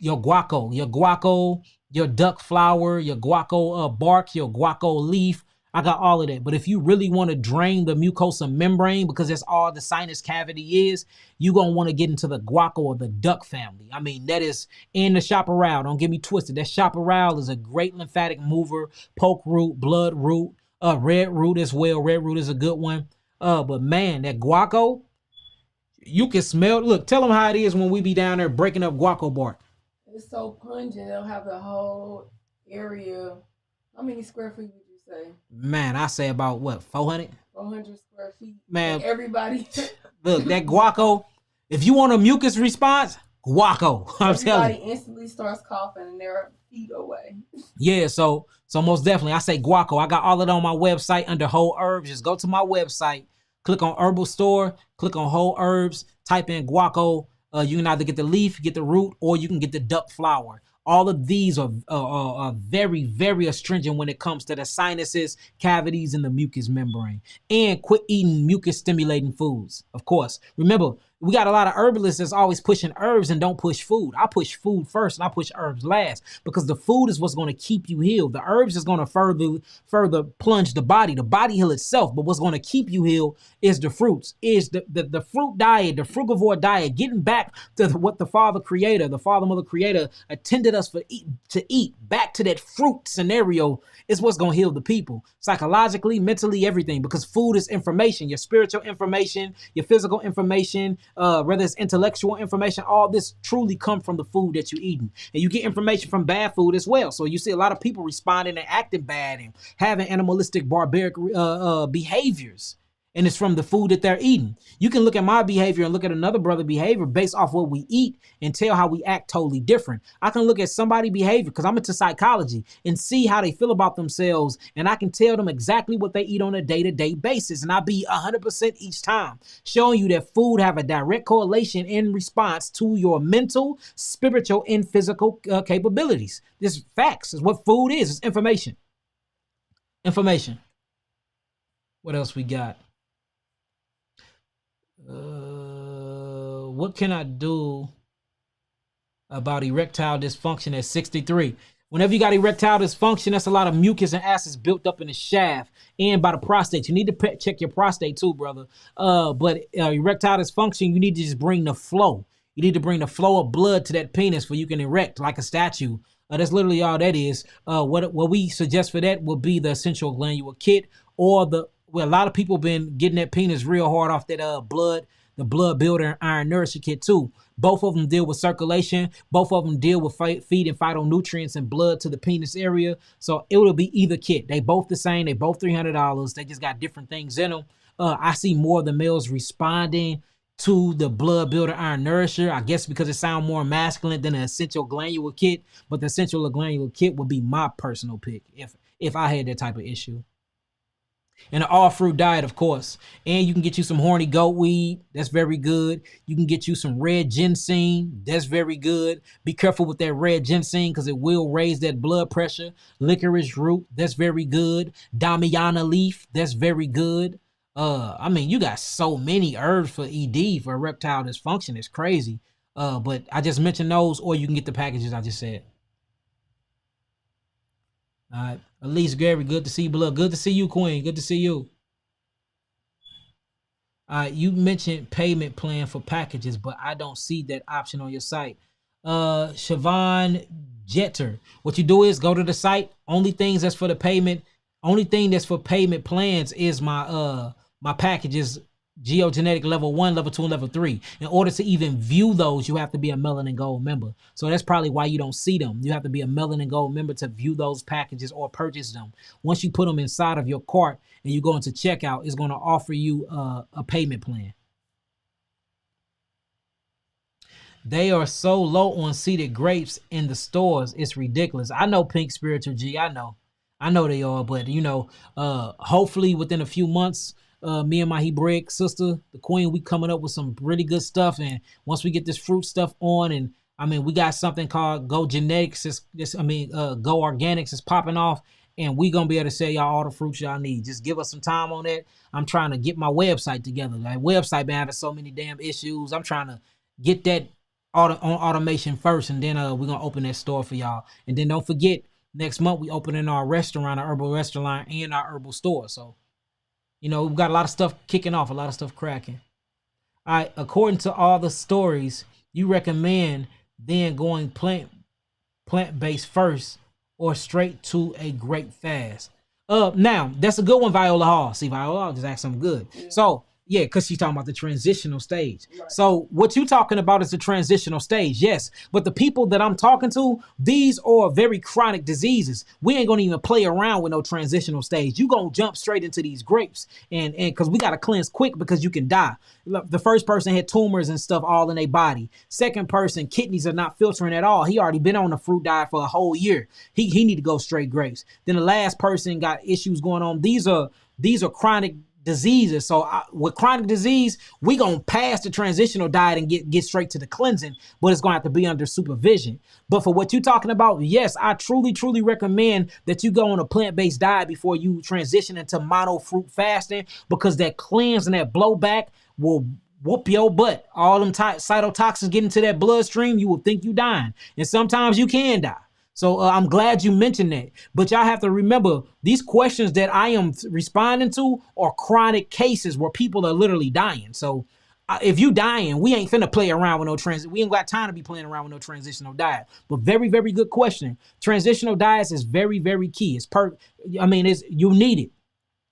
guaco, your duck flower, your guaco bark, your guaco leaf. I got all of that. But if you really want to drain the mucosa membrane, because that's all the sinus cavity is, you're going to want to get into the guaco or the duck family. I mean, that is in the chaparral. Don't get me twisted. That chaparral is a great lymphatic mover. Poke root, blood root, red root as well. Red root is a good one. But man, that guaco, you can smell. Look, tell them how it is when we be down there breaking up guaco bark. It's so pungent. They'll have the whole area. How many square feet would you say? Man, I say about what, 400? 400 square feet. Man, and everybody. Look, that guaco. If you want a mucus response, guaco. I'm telling you. Everybody instantly starts coughing and they're feet away. Yeah, so most definitely, I say guaco. I got all of it on my website under whole herbs. Just go to my website, click on herbal store, click on whole herbs, type in guaco. You can either get the leaf, get the root, or you can get the duck flower. All of these are very, very astringent when it comes to the sinuses, cavities, and the mucous membrane. And quit eating mucus-stimulating foods, of course. Remember, we got a lot of herbalists that's always pushing herbs and don't push food. I push food first and I push herbs last, because the food is what's going to keep you healed. The herbs is going to further plunge the body heal itself. But what's going to keep you healed is the fruits, is the fruit diet, the frugivore diet, getting back to what the Father Creator, the Father Mother Creator intended us to eat. Back to that fruit scenario is what's going to heal the people. Psychologically, mentally, everything. Because food is information, your spiritual information, your physical information, whether it's intellectual information, all this truly come from the food that you're eating. And you get information from bad food as well. So you see a lot of people responding and acting bad and having animalistic, barbaric behaviors. And it's from the food that they're eating. You can look at my behavior and look at another brother's behavior based off what we eat and tell how we act totally different. I can look at somebody's behavior, because I'm into psychology, and see how they feel about themselves. And I can tell them exactly what they eat on a day-to-day basis. And I'll be 100% each time, showing you that food have a direct correlation in response to your mental, spiritual, and physical capabilities. This facts is what food is. It's information. Information. What else we got? What can I do about erectile dysfunction at 63? Whenever you got erectile dysfunction, that's a lot of mucus and acids built up in the shaft and by the prostate. You need to check your prostate too, brother. But erectile dysfunction, you need to just bring the flow. You need to bring the flow of blood to that penis where you can erect like a statue. That's literally all that is. What we suggest for that will be the essential glandular kit, or a lot of people been getting that penis real hard off that the blood builder iron nourisher kit too. Both of them deal with circulation. Both of them deal with feeding phytonutrients and blood to the penis area. So it will be either kit. They both the same. They both $300. They just got different things in them. I see more of the males responding to the blood builder iron nourisher, I guess because it sounds more masculine than the essential glandular kit. But the essential glandular kit would be my personal pick if I had that type of issue. And an all-fruit diet, of course. And you can get you some horny goat weed. That's very good. You can get you some red ginseng. That's very good. Be careful with that red ginseng because it will raise that blood pressure. Licorice root. That's very good. Damiana leaf. That's very good. I mean, you got so many herbs for ED, for erectile dysfunction. It's crazy. But I just mentioned those, or you can get the packages I just said. All right. Elise Gary, good to see you, beloved. Good to see you, Queen. Good to see you. You mentioned payment plan for packages, but I don't see that option on your site. Siobhan Jeter, what you do is go to the site. Only things that's for the payment. Only thing that's for payment plans is my packages. Geogenetic level 1, level 2, and level 3. In order to even view those, you have to be a Melanin Gold member. So that's probably why you don't see them. You have to be a Melanin Gold member to view those packages or purchase them. Once you put them inside of your cart and you go into checkout, it's going to offer you a payment plan. They are so low on seeded grapes in the stores. It's ridiculous. I know, Pink Spiritual G. I know they are, but hopefully within a few months, me and my Hebraic sister, the Queen, we coming up with some really good stuff. And once we get this fruit stuff on, and I mean, we got something called Go Genetics. Go Organics is popping off, and we gonna be able to sell y'all all the fruits y'all need. Just give us some time on that. I'm trying to get my website together. That website been having so many damn issues. I'm trying to get that on automation first, and then we're gonna open that store for y'all. And then don't forget, next month we opening our restaurant, our herbal restaurant, and our herbal store. So we've got a lot of stuff kicking off, a lot of stuff cracking. All right, according to all the stories, you recommend then going plant-based first or straight to a grape fast. Now, that's a good one, Viola Hall. See, Viola Hall just asked something good. Yeah. So, yeah, because she's talking about the transitional stage. Right. So what you're talking about is the transitional stage, yes. But the people that I'm talking to, these are very chronic diseases. We ain't going to even play around with no transitional stage. You going to jump straight into these grapes. And because we got to cleanse quick because you can die. The first person had tumors and stuff all in their body. Second person, kidneys are not filtering at all. He already been on the fruit diet for a whole year. He need to go straight grapes. Then the last person got issues going on. These are chronic diseases. So with chronic disease, we gonna pass the transitional diet and get straight to the cleansing, but it's gonna have to be under supervision. But for what you're talking about, yes, I truly recommend that you go on a plant-based diet before you transition into mono fruit fasting, because that cleanse and that blowback will whoop your butt. All them cytotoxins get into that bloodstream, you will think you dying, and sometimes you can die. So I'm glad you mentioned that. But y'all have to remember, these questions that I am responding to are chronic cases where people are literally dying. So if you dying, we ain't finna play around with no transition. We ain't got time to be playing around with no transitional diet. But very, very good question. Transitional diets is very, very key. You need it.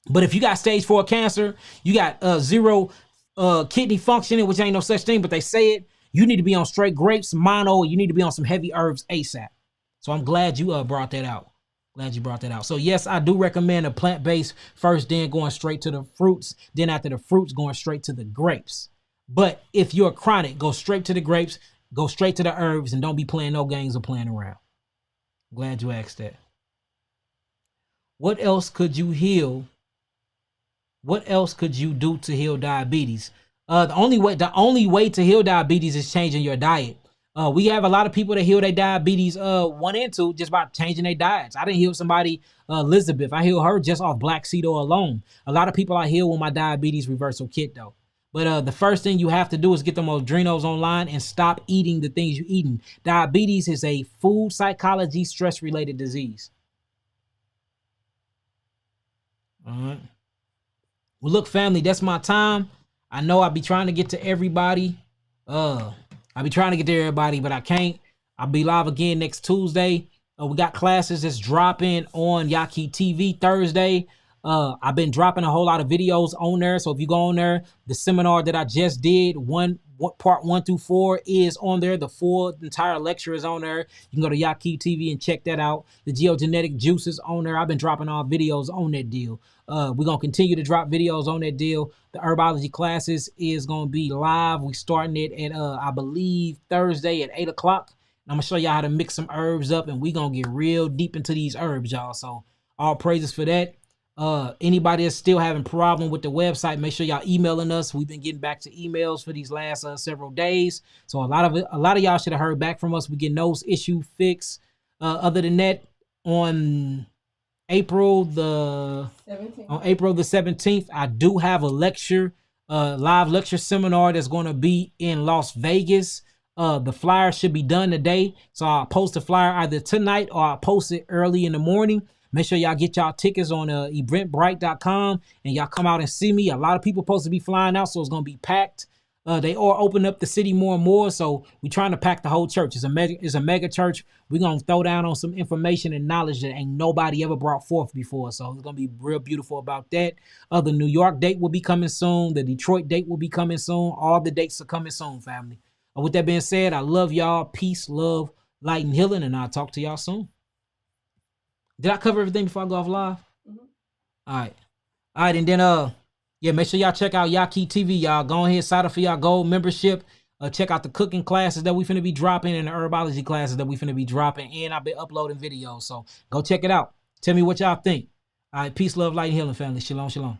But if you got stage 4 cancer, you got zero kidney functioning, which ain't no such thing, but they say it, you need to be on straight grapes, mono, you need to be on some heavy herbs ASAP. So I'm glad you brought that out. So yes, I do recommend a plant-based first, then going straight to the fruits. Then after the fruits, going straight to the grapes. But if you're chronic, go straight to the grapes, go straight to the herbs, and don't be playing no games or playing around. Glad you asked that. What else could you heal? What else could you do to heal diabetes? The only way to heal diabetes is changing your diet. We have a lot of people that heal their diabetes 1 and 2 just by changing their diets. I didn't heal somebody, Elizabeth. I healed her just off black seed oil alone. A lot of people I heal with my diabetes reversal kit though. But the first thing you have to do is get them adrenals online and stop eating the things you're eating. Diabetes is a food psychology stress-related disease. All right. Well, look, family, that's my time. I know I'll be trying to get to everybody. I'll be trying to get to everybody, but I can't. I'll be live again next Tuesday. We got classes that's dropping on Yaki TV Thursday. I've been dropping a whole lot of videos on there. So if you go on there, the seminar that I just did, part 1 through 4 is on there. The full entire lecture is on there. You can go to Yaki TV and check that out. The geogenetic juices on there. I've been dropping all videos on that deal. We're going to continue to drop videos on that deal. The herbology classes is going to be live. We starting it at, I believe, Thursday at 8 o'clock. I'm going to show y'all how to mix some herbs up, and we're going to get real deep into these herbs, y'all. So all praises for that. Anybody that's still having problem with the website, make sure y'all emailing us. We've been getting back to emails for these last several days. So a lot of y'all should have heard back from us. We get those issue fixed. Other than that, on April the 17th, I do have a lecture, live lecture seminar that's going to be in Las Vegas. The flyer should be done today. So I'll post the flyer either tonight or I'll post it early in the morning. Make sure y'all get y'all tickets on eventbrite.com and y'all come out and see me. A lot of people supposed to be flying out, so it's going to be packed. They are opening up the city more and more, so we're trying to pack the whole church. It's a mega church. We're going to throw down on some information and knowledge that ain't nobody ever brought forth before, so it's going to be real beautiful about that. The New York date will be coming soon. The Detroit date will be coming soon. All the dates are coming soon, family. With that being said, I love y'all. Peace, love, light, and healing, and I'll talk to y'all soon. Did I cover everything before I go off live? Mm-hmm. All right, and then yeah, make sure y'all check out Yaki TV, y'all. Go ahead, sign up for y'all gold membership. Check out the cooking classes that we finna be dropping and the herbology classes that we finna be dropping. And I've been uploading videos, so go check it out. Tell me what y'all think. All right, peace, love, light, and healing, family. Shalom, shalom.